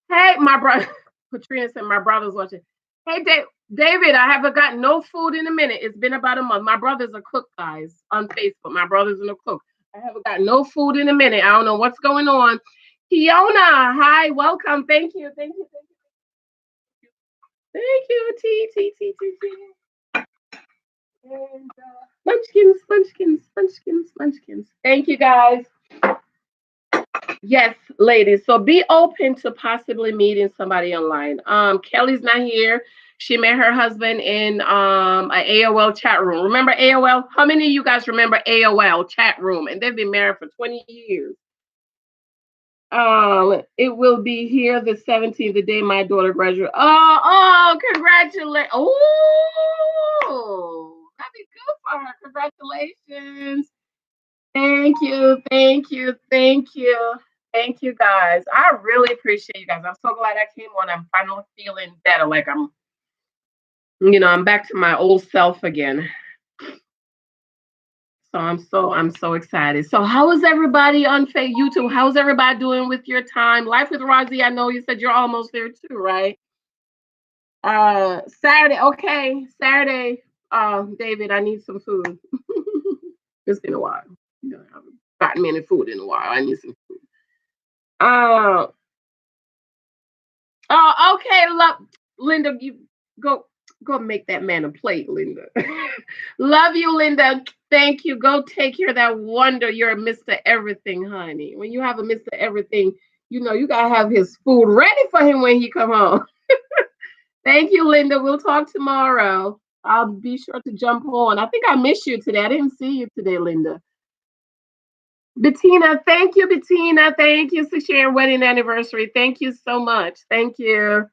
Hey, my brother. Katrina said my brother's watching. Hey, David, I haven't got no food in a minute. It's been about a month. My brother's a cook, guys, on Facebook. My brother's a cook. I haven't got no food in a minute. I don't know what's going on. Kiona, hi, welcome. Thank you, thank you, thank you, thank you, T, T, T, T, T. And munchkins, munchkins, munchkins, munchkins. Thank you, guys. Yes, ladies. So be open to possibly meeting somebody online. Kelly's not here. She met her husband in an AOL chat room. Remember AOL? How many of you guys remember AOL chat room? And they've been married for 20 years. It will be here the 17th, the day my daughter graduates. Congratulations. Oh, that'd be good for her. Congratulations. Thank you, thank you, thank you, thank you, guys. I really appreciate you guys. I'm so glad I came on. I'm finally feeling better. Like I'm back to my old self again. So I'm so excited. So how is everybody on YouTube? How's everybody doing with your time? Life with Rozzy, I know you said you're almost there too, right? Saturday, okay. Saturday, David, I need some food. It's been a while. I haven't gotten any food in a while. I need some food. Uh, oh, okay, Linda, you go make that man a plate, Linda. Love you, Linda. Thank you. Go take care of that wonder. You're a Mr. Everything, honey. When you have a Mr. Everything, you gotta have his food ready for him when he come home. Thank you, Linda. We'll talk tomorrow. I'll be sure to jump on. I think I missed you today. I didn't see you today, Linda. Bettina, thank you, Bettina. Thank you for sharing wedding anniversary. Thank you so much. Thank you.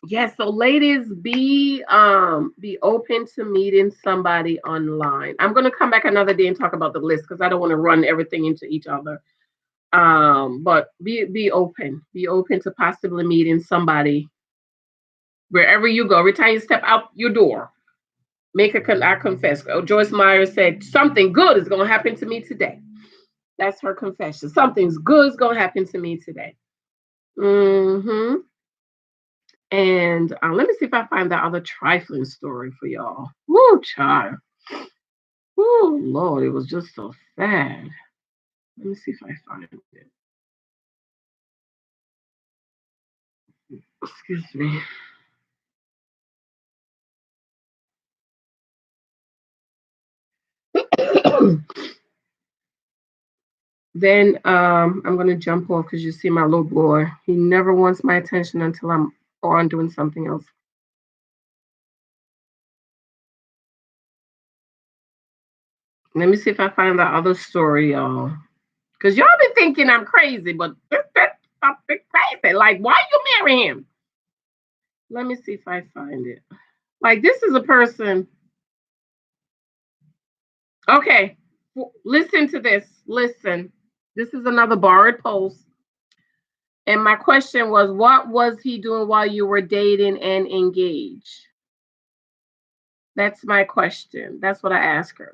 Yes, so ladies, be open to meeting somebody online. I'm gonna come back another day and talk about the list because I don't want to run everything into each other. But be open. Be open to possibly meeting somebody wherever you go. Every time you step out your door, I confess. Oh, Joyce Meyer said something good is gonna happen to me today. That's her confession. Something's good is gonna happen to me today. Mm-hmm. And let me see if I find that other trifling story for y'all. Woo, child. Woo, Lord, it was just so sad. Let me see if I find it. Excuse me. Then I'm gonna jump off because you see my little boy. He never wants my attention until I'm on doing something else. Let me see if I find the other story, y'all. Because y'all been thinking I'm crazy, but this something crazy. Like, why you marry him? Let me see if I find it. Like, this is a person. Okay, listen to this. Listen. This is another borrowed post. And my question was, what was he doing while you were dating and engaged? That's my question. That's what I asked her.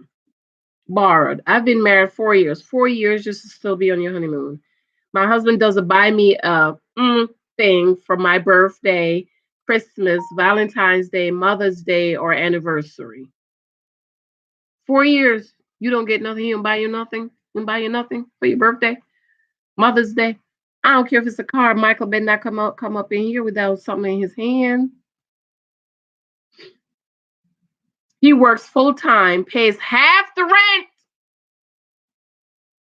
Borrowed. I've been married 4 years. 4 years just to still be on your honeymoon. My husband doesn't buy me a thing for my birthday, Christmas, Valentine's Day, Mother's Day, or anniversary. 4 years, you don't get nothing. He don't buy you nothing. He don't buy you nothing for your birthday, Mother's Day. I don't care if it's a car. Michael better not come up in here without something in his hand. He works full time, pays half the rent.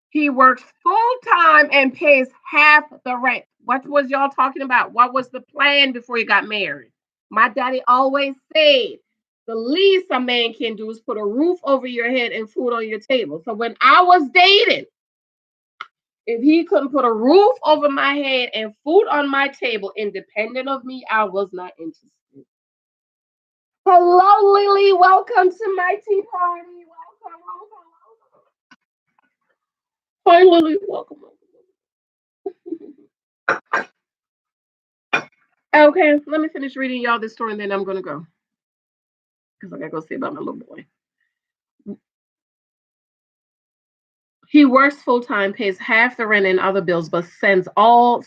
He works full time and pays half the rent. What was y'all talking about? What was the plan before you got married? My daddy always said the least a man can do is put a roof over your head and food on your table. So when I was dating, if he couldn't put a roof over my head and food on my table, independent of me, I was not interested. Hello, Lily. Welcome to my tea party. Welcome, welcome, welcome. Hi, Lily. Welcome. Okay, let me finish reading y'all this story and then I'm gonna go because I gotta go see about my little boy. He works full time, pays half the rent and other bills, but spends all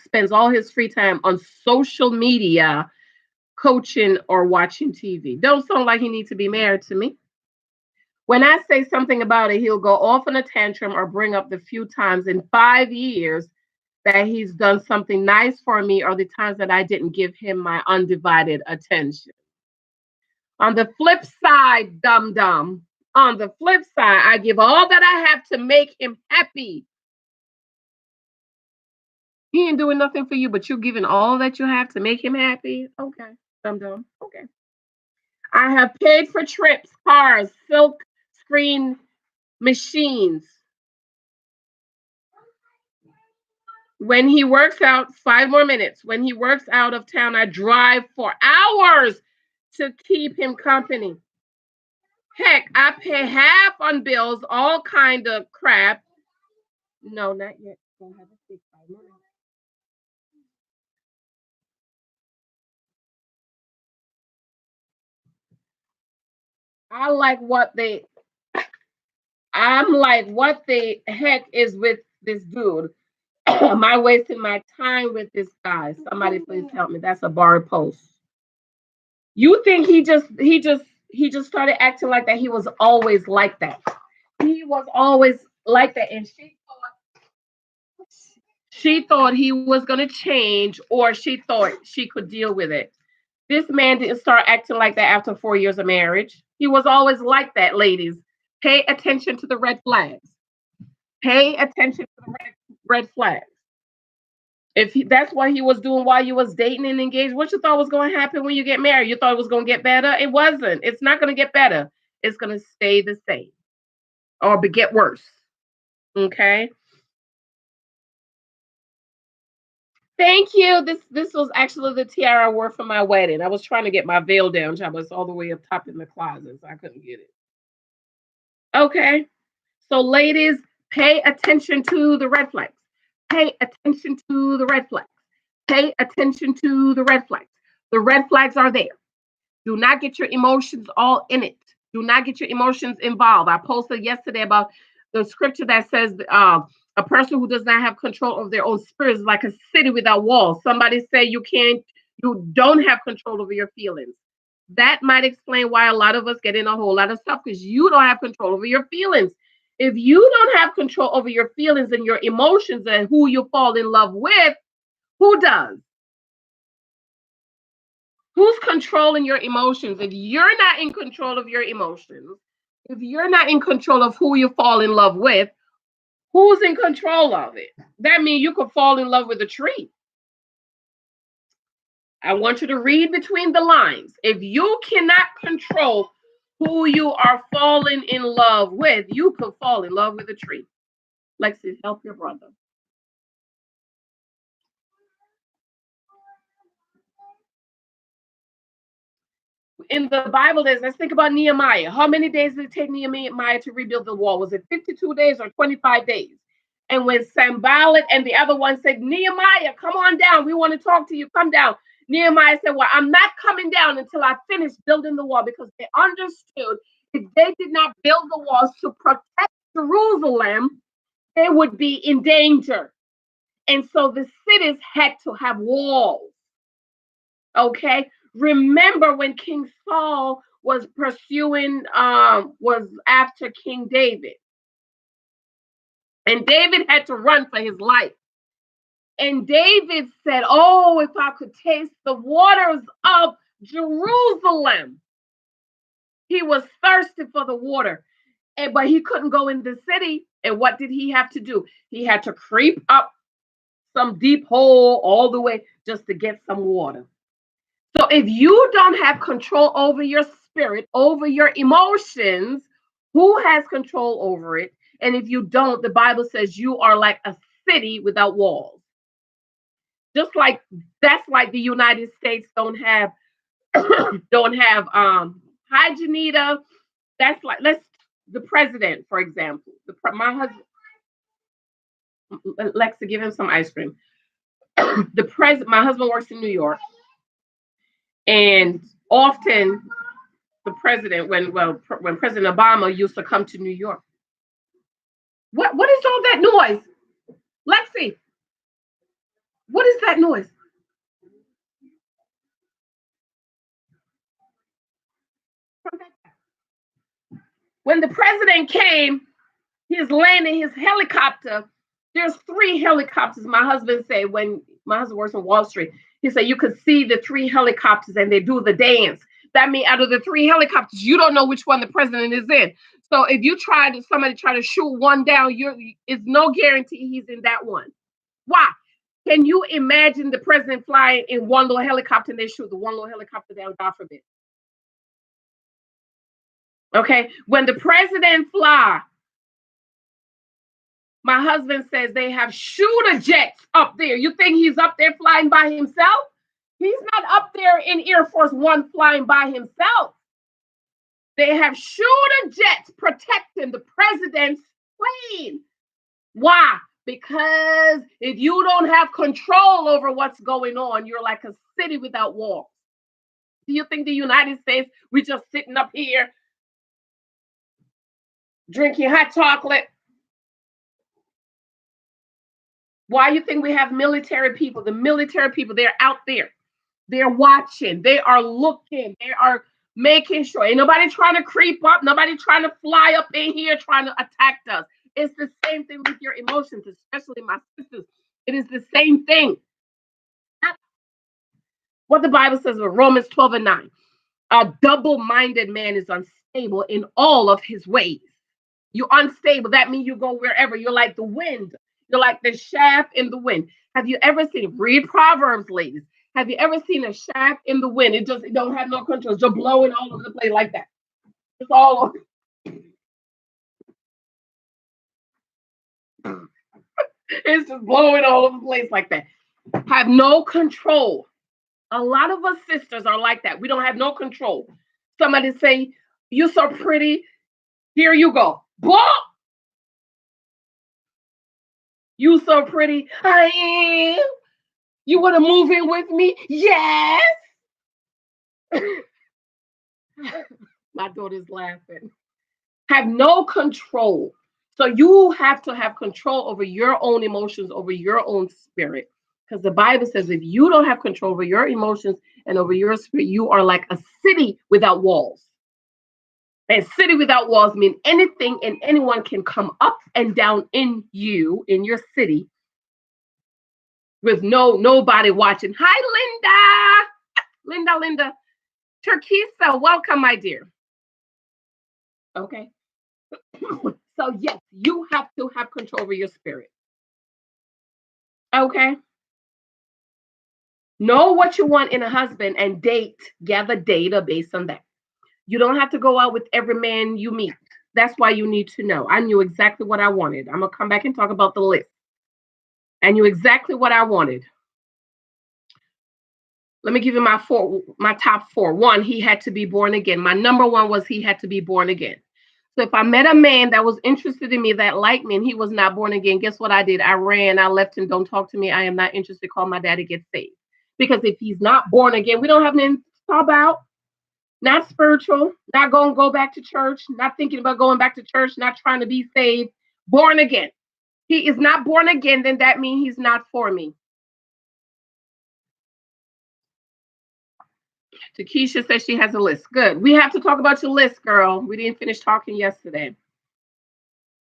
his free time on social media, coaching or watching TV. Don't sound like he needs to be married to me. When I say something about it, he'll go off on a tantrum or bring up the few times in 5 years that he's done something nice for me or the times that I didn't give him my undivided attention. On the flip side, dum dum, on the flip side, I give all that I have to make him happy. He ain't doing nothing for you, but you giving all that you have to make him happy. Okay, dum dum. Okay. I have paid for trips, cars, silk screen machines. When he works out, 5 more minutes. When he works out of town, I drive for hours to keep him company. Heck, I pay half on bills, all kind of crap. No, not yet. Don't have a seat. 5 more minutes. I like what they. I'm like, what the heck is with this dude? Am I wasting my time with this guy? Somebody please help me. That's a borrowed post. You think he just started acting like that? He was always like that. He was always like that, and she thought he was gonna change, or she thought she could deal with it. This man didn't start acting like that after 4 years of marriage. He was always like that, ladies. Pay attention to the red flags. Pay attention to the red flags. That's what he was doing while you was dating and engaged, what you thought was going to happen when you get married? You thought it was going to get better? It wasn't. It's not going to get better. It's going to stay the same or get worse. Okay. Thank you. This was actually the tiara I wore for my wedding. I was trying to get my veil down, child, but it's all the way up top in the closet, so I couldn't get it. Okay. So, ladies, pay attention to the red flags. Pay attention to the red flags. Pay attention to the red flags. The red flags are there. Do not get your emotions all in it. Do not get your emotions involved. I posted yesterday about the scripture that says a person who does not have control of their own spirit is like a city without walls. Somebody say you don't have control over your feelings. That might explain why a lot of us get in a whole lot of stuff because you don't have control over your feelings. If you don't have control over your feelings and your emotions and who you fall in love with, who does? Who's controlling your emotions? If you're not in control of your emotions, If you're not in control of who you fall in love with, who's in control of it? That means you could fall in love with a tree. I want you to read between the lines. If you cannot control who you are falling in love with, you could fall in love with a tree. Lexi, help your brother. In the Bible days, let's think about Nehemiah. How many days did it take Nehemiah to rebuild the wall? Was it 52 days or 25 days? And when Sanballat and the other one said, Nehemiah, come on down. We want to talk to you. Come down. Nehemiah said, well, I'm not coming down until I finish building the wall, because they understood if they did not build the walls to protect Jerusalem, they would be in danger. And so the cities had to have walls. Okay. Remember when King Saul was was after King David. And David had to run for his life. And David said, oh, if I could taste the waters of Jerusalem. He was thirsty for the water, but he couldn't go in the city. And what did he have to do? He had to creep up some deep hole all the way just to get some water. So if you don't have control over your spirit, over your emotions, who has control over it? And if you don't, the Bible says you are like a city without walls. Just like that's like the United States don't have hi Janita. That's like the president, for example. My husband Lexa, give him some ice cream. My husband works in New York, and often the president, when President Obama used to come to New York. What is all that noise? Lexi, what is that noise? When the president came, he's landing his helicopter. There's 3 helicopters. My husband said, when my husband works on Wall Street, he said you could see the 3 helicopters and they do the dance. That means out of the 3 helicopters, you don't know which one the president is in. So if somebody try to shoot one down, it's no guarantee he's in that one. Why? Can you imagine the president flying in one little helicopter and they shoot the one little helicopter down, God forbid? Okay, when the president fly, my husband says they have shooter jets up there. You think he's up there flying by himself? He's not up there in Air Force One flying by himself. They have shooter jets protecting the president's plane. Why? Because if you don't have control over what's going on, you're like a city without walls. Do you think the United States, we're just sitting up here drinking hot chocolate? Why you think we have military people? The military people, they're out there. They're watching. They are looking. They are making sure. Ain't nobody trying to creep up. Nobody trying to fly up in here trying to attack us. It's the same thing with your emotions, especially my sisters. It is the same thing. What the Bible says in Romans 12:9. A double-minded man is unstable in all of his ways. You're unstable. That means you go wherever. You're like the wind. You're like the shaft in the wind. Have you ever seen, read Proverbs, ladies? Have you ever seen a shaft in the wind? It don't have no control. It's just blowing all over the place like that. It's all over. It's just blowing all over the place like that. Have no control. A lot of us sisters are like that. We don't have no control. Somebody say, "You're so pretty. Here you go." Blah! You so pretty. I am. You want to move in with me? Yes. My daughter's laughing. Have no control. So you have to have control over your own emotions, over your own spirit. Because the Bible says if you don't have control over your emotions and over your spirit, you are like a city without walls. And city without walls mean anything and anyone can come up and down in your city, with nobody watching. Hi, Linda. Linda. Turquesa, welcome, my dear. Okay. So yes, you have to have control over your spirit. Okay. Know what you want in a husband and date, gather data based on that. You don't have to go out with every man you meet. That's why you need to know. I knew exactly what I wanted. I'm going to come back and talk about the list. I knew exactly what I wanted. Let me give you my top four. One, he had to be born again. My number one was he had to be born again. So if I met a man that was interested in me, that liked me, and he was not born again, guess what I did? I ran, I left him. Don't talk to me. I am not interested. Call my daddy, get saved. Because if he's not born again, we don't have anything to talk about. Not spiritual, not going to go back to church, not thinking about going back to church, not trying to be saved. Born again. He is not born again, then that means he's not for me. Takesha says she has a list. Good. We have to talk about your list, girl. We didn't finish talking yesterday.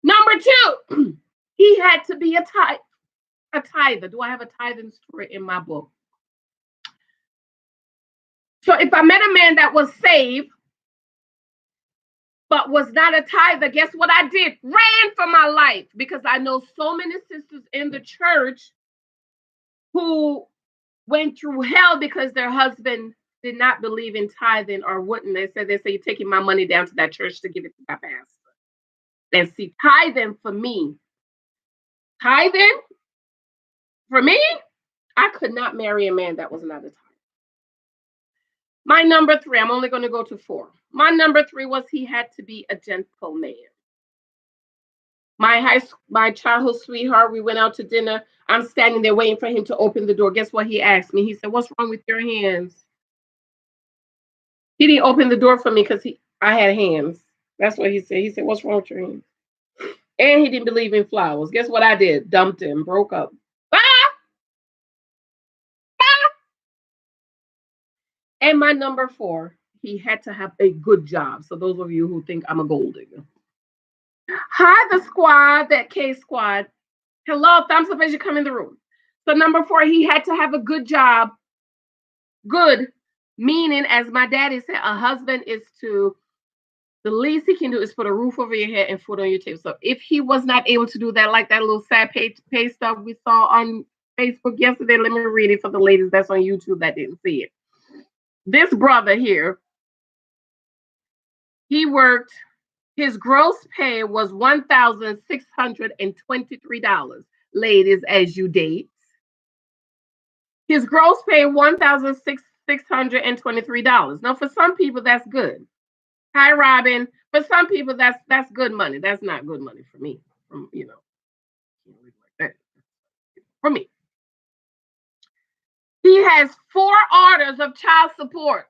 Number two, he had to be a tither. Do I have a tithing story in my book? So if I met a man that was saved, but was not a tither, guess what I did? Ran for my life, because I know so many sisters in the church who went through hell because their husband did not believe in tithing or wouldn't. They say you're taking my money down to that church to give it to my pastor. And see, tithing for me, I could not marry a man that was not a tither. My number three, I'm only going to go to four. My number three was he had to be a gentleman. My childhood sweetheart, we went out to dinner. I'm standing there waiting for him to open the door. Guess what he asked me? He said, "What's wrong with your hands?" He didn't open the door for me because I had hands. That's what he said. He said, "What's wrong with your hands?" And he didn't believe in flowers. Guess what I did? Dumped him, broke up. Ah! Ah! And my number four, he had to have a good job. So those of you who think I'm a gold digger. Hi, the squad, that K squad. Hello, thumbs up as you come in the room. So number four, he had to have a good job. Good, meaning, as my daddy said, a husband is the least he can do is put a roof over your head and food on your table. So if he was not able to do that, like that little sad page stuff we saw on Facebook yesterday, let me read it for the ladies that's on YouTube that didn't see it. This brother here, he worked, his gross pay was $1,623. Ladies, as you date. His gross pay $1,623. Now, for some people, that's good. Hi, Robin. For some people, that's good money. That's not good money for me. For me. He has 4 orders of child support.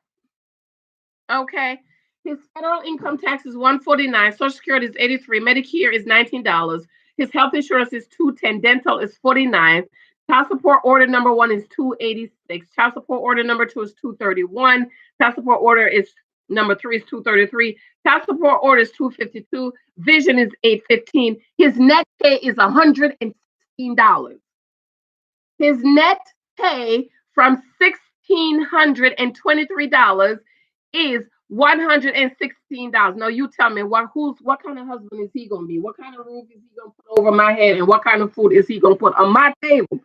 Okay. His federal income tax is $149. Social Security is $83. Medicare is $19. His health insurance is $210. Dental is $49. Child support order number 1 is $286. Child support order number 2 is $231. Child support order is number 3 is $233. Child support order is $252. Vision is $815. His net pay is $116. His net pay from $1,623 is $116. Now you tell me what kind of husband is he gonna be? What kind of roof is he gonna put over my head? And what kind of food is he gonna put on my table?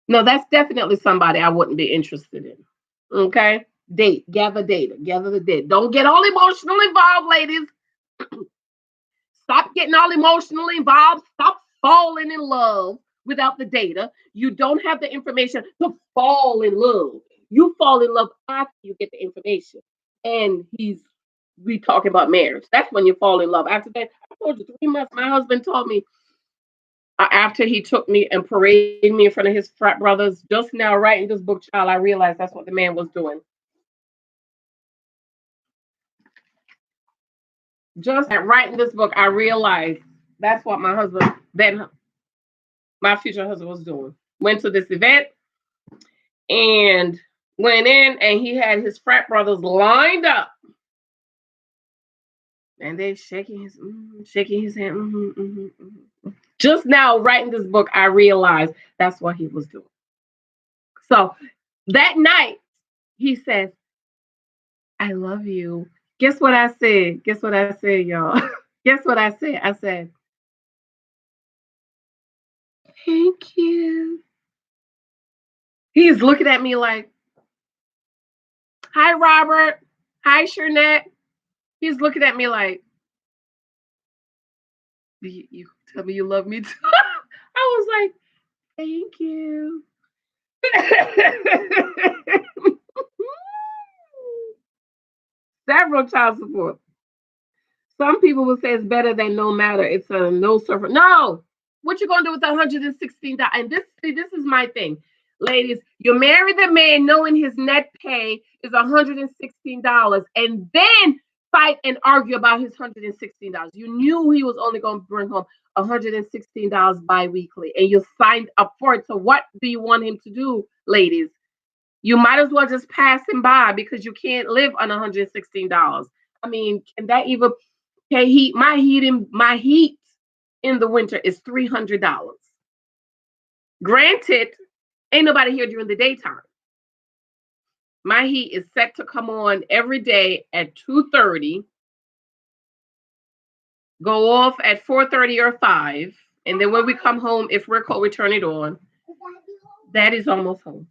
No, that's definitely somebody I wouldn't be interested in. Okay? Gather data, gather the data. Don't get all emotional involved, ladies. Stop getting all emotionally involved. Stop falling in love without the data. You don't have the information to fall in love. You fall in love after you get the information. And we talking about marriage. That's when you fall in love. After that, I told you 3 months. My husband told me after he took me and paraded me in front of his frat brothers, just now writing this book, child, I realized that's what the man was doing. Just at writing this book, I realized that's what my husband, then my future husband, was doing. Went to this event and went in, and he had his frat brothers lined up. And they shaking his hand. Just now writing this book, I realized that's what he was doing. So that night, he says, I I love you. Guess what I said? Guess what I said, y'all? Guess what I said? I said, thank you. He's looking at me like, hi, Robert. Hi, Shernette. He's looking at me like, you tell me you love me too. I was like, thank you. Several child support. Some people will say it's better than no matter. It's a no surfer. No. What you gonna do with the $116? And this is my thing. Ladies, you marry the man knowing his net pay is $116 and then fight and argue about his $116. You knew he was only gonna bring home $116 bi-weekly and you signed up for it. So what do you want him to do, ladies? You might as well just pass him by because you can't live on $116. I mean, can that even pay heat? My heat in the winter is $300. Granted, ain't nobody here during the daytime. My heat is set to come on every day at 2:30, go off at 4:30 or 5, and then when we come home, if we're cold, we turn it on. Daddy's almost home.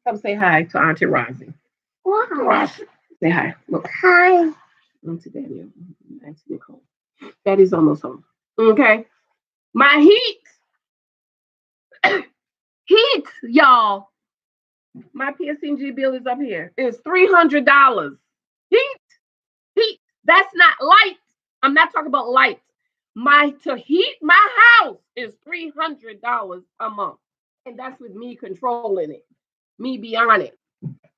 Come say hi to Auntie Rosie. Rosie. Say hi. Look. Hi. Auntie Daniel. Auntie Nicole. Daddy's almost home. Okay. My heat, y'all. My PSNG bill is up here. It's $300. Heat. Heat. That's not light. I'm not talking about light. To heat my house is $300 a month. And that's with me controlling it. Me beyond it.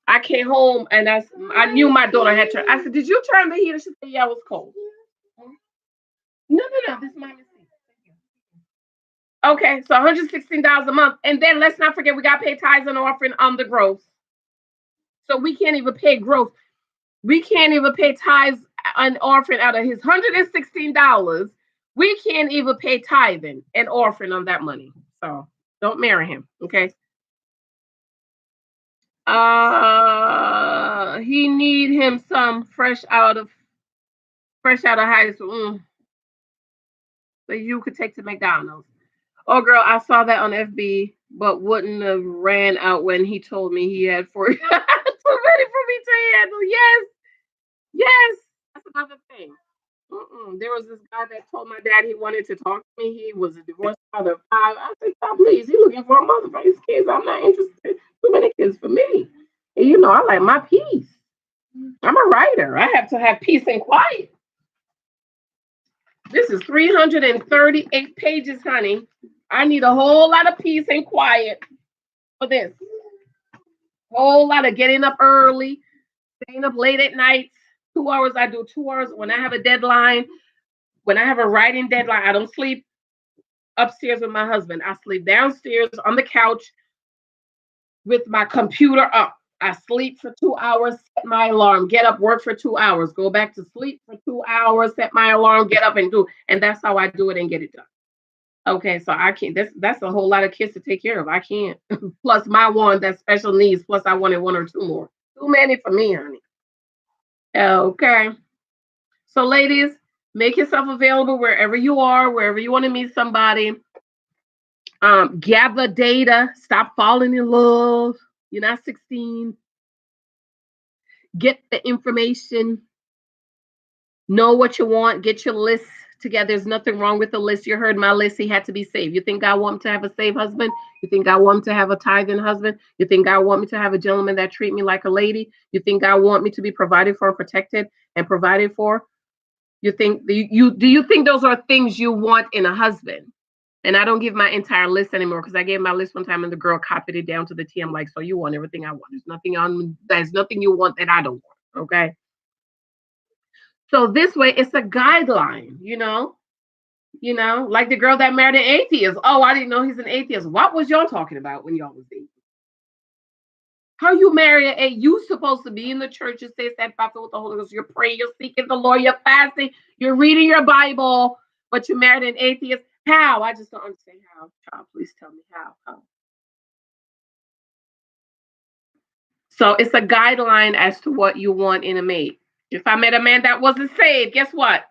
I came home and I knew my daughter had turned. I said, did you turn the heater? She said, yeah, it was cold. No. This is my mistake. Okay, so $116 a month. And then let's not forget we got to pay tithes and offering on the gross. So we can't even pay gross. We can't even pay tithes and offering out of his $116. We can't even pay tithing and offering on that money. So don't marry him, okay? He need him some fresh out of high school. So you could take to McDonald's. Oh girl, I saw that on FB, but wouldn't have ran out when he told me he had 40 too many for me to handle. Yes, that's another thing. There was this guy that told my dad he wanted to talk to me. He was a divorced father of 5. I said, "Stop, please. He's looking for a mother for his kids. I'm not interested. Too many kids for me. And I like my peace. I'm a writer. I have to have peace and quiet. This is 338 pages, honey. I need a whole lot of peace and quiet for this. Whole lot of getting up early, staying up late at night. 2 hours. I do 2 hours when I have a deadline. When I have a writing deadline, I don't sleep upstairs with my husband. I sleep downstairs on the couch with my computer up. I sleep for 2 hours, set my alarm, get up, work for 2 hours, go back to sleep for 2 hours, set my alarm, get up and do. And that's how I do it and get it done. Okay, so I can't. That's a whole lot of kids to take care of. I can't. Plus my one that's special needs. Plus I wanted 1 or 2 more. Too many for me, honey. Okay. So ladies, make yourself available wherever you are, wherever you want to meet somebody. Gather data. Stop falling in love. You're not 16. Get the information. Know what you want. Get your list together. There's nothing wrong with the list. You heard my list. He had to be saved. You think God want me to have a saved husband? You think God want me to have a tithing husband? You think God want me to have a gentleman that treat me like a lady? You think God want me to be provided for, protected, and provided for? You think do you think those are things you want in a husband? And I don't give my entire list anymore because I gave my list one time and the girl copied it down to the T. I'm like, so you want everything I want. There's nothing you want that I don't want. Okay. So this way it's a guideline, like the girl that married an atheist. Oh, I didn't know he's an atheist. What was y'all talking about when y'all was dating? How you marry you supposed to be in the church and say that Father with the Holy Ghost. You're praying, you're seeking the Lord, you're fasting, you're reading your Bible, but you married an atheist. How? I just don't understand how. Child, please tell me how. So it's a guideline as to what you want in a mate. If I met a man that wasn't saved, guess what?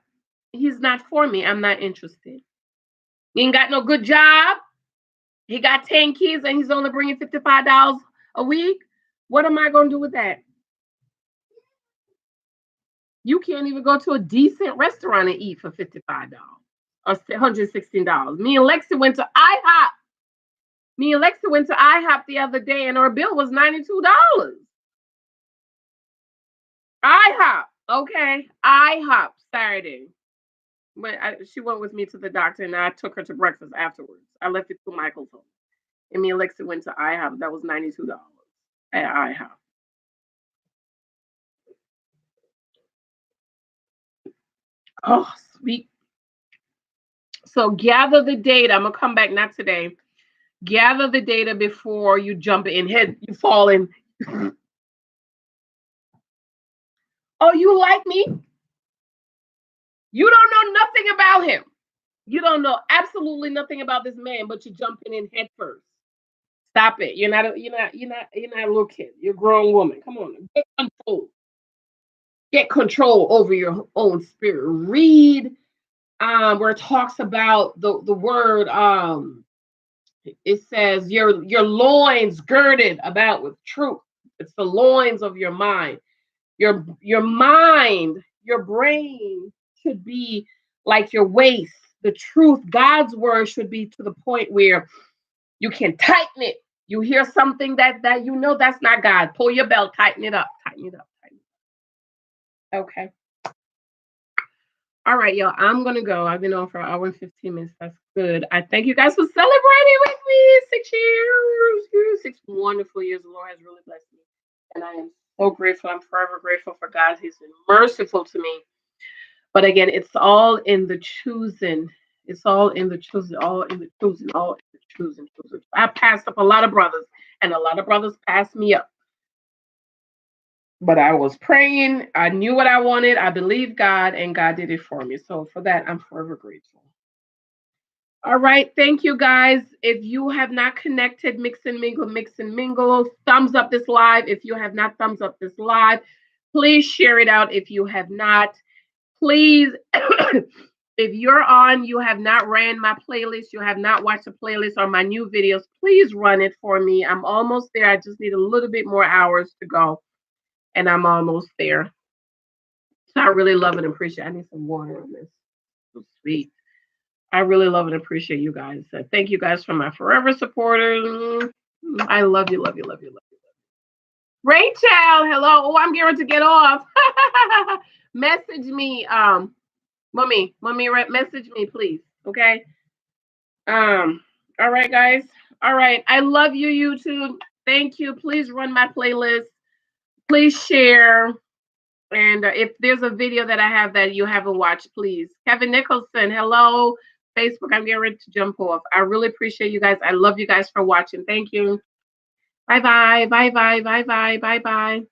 He's not for me. I'm not interested. He ain't got no good job. He got 10 kids and he's only bringing $55 a week. What am I going to do with that? You can't even go to a decent restaurant and eat for $55 or $116. Me and Lexi went to IHOP the other day and our bill was $92. IHOP. Okay. IHOP Saturday. She went with me to the doctor and I took her to breakfast afterwards. I left it to Michael's home. And me and Lexi went to IHOP. That was $92 at IHOP. Oh, sweet. So gather the data. I'm gonna come back not today. Gather the data before you jump in. You fall in. Oh, you like me? You don't know nothing about him. You don't know absolutely nothing about this man, but you're jumping in head first. Stop it. You're not a little kid. You're a grown woman. Come on. Get control. Get control over your own spirit. Read where it talks about the word it says your loins girded about with truth. It's the loins of your mind. Your mind, your brain should be like your waist. The truth, God's word should be to the point where you can tighten it. You hear something that you know that's not God. Pull your belt, tighten it up, tighten it up, tighten it up. Okay. All right, y'all. I'm gonna go. I've been on for an hour and 15 minutes. That's good. I thank you guys for celebrating with me. 6 years, 6 wonderful years. The Lord has really blessed me, and I am so grateful. I'm forever grateful for God. He's been merciful to me. But again, it's all in the choosing. It's all in the choosing. All in the choosing. All in the choosing. Choosing. I passed up a lot of brothers, and a lot of brothers passed me up. But I was praying. I knew what I wanted. I believed God, and God did it for me. So for that, I'm forever grateful. All right. Thank you, guys. If you have not connected, Mix and Mingle, Mix and Mingle, thumbs up this live. If you have not thumbs up this live, please share it out if you have not. Please, if you're on, you have not ran my playlist, you have not watched the playlist or my new videos, please run it for me. I'm almost there. I just need a little bit more hours to go. And I'm almost there. So I really love and appreciate. I need some water on this. So sweet. I really love and appreciate you guys. Thank you guys for my forever supporters. I love you, love you, love you, love you. Rachel, hello. Oh, I'm getting to get off. Message me, mommy, message me, please. Okay. All right, guys. All right. I love you, YouTube. Thank you. Please run my playlist. Please share. And if there's a video that I have that you haven't watched, please. Kevin Nicholson, hello. Facebook, I'm getting ready to jump off. I really appreciate you guys. I love you guys for watching. Thank you. Bye-bye. Bye-bye. Bye-bye. Bye-bye.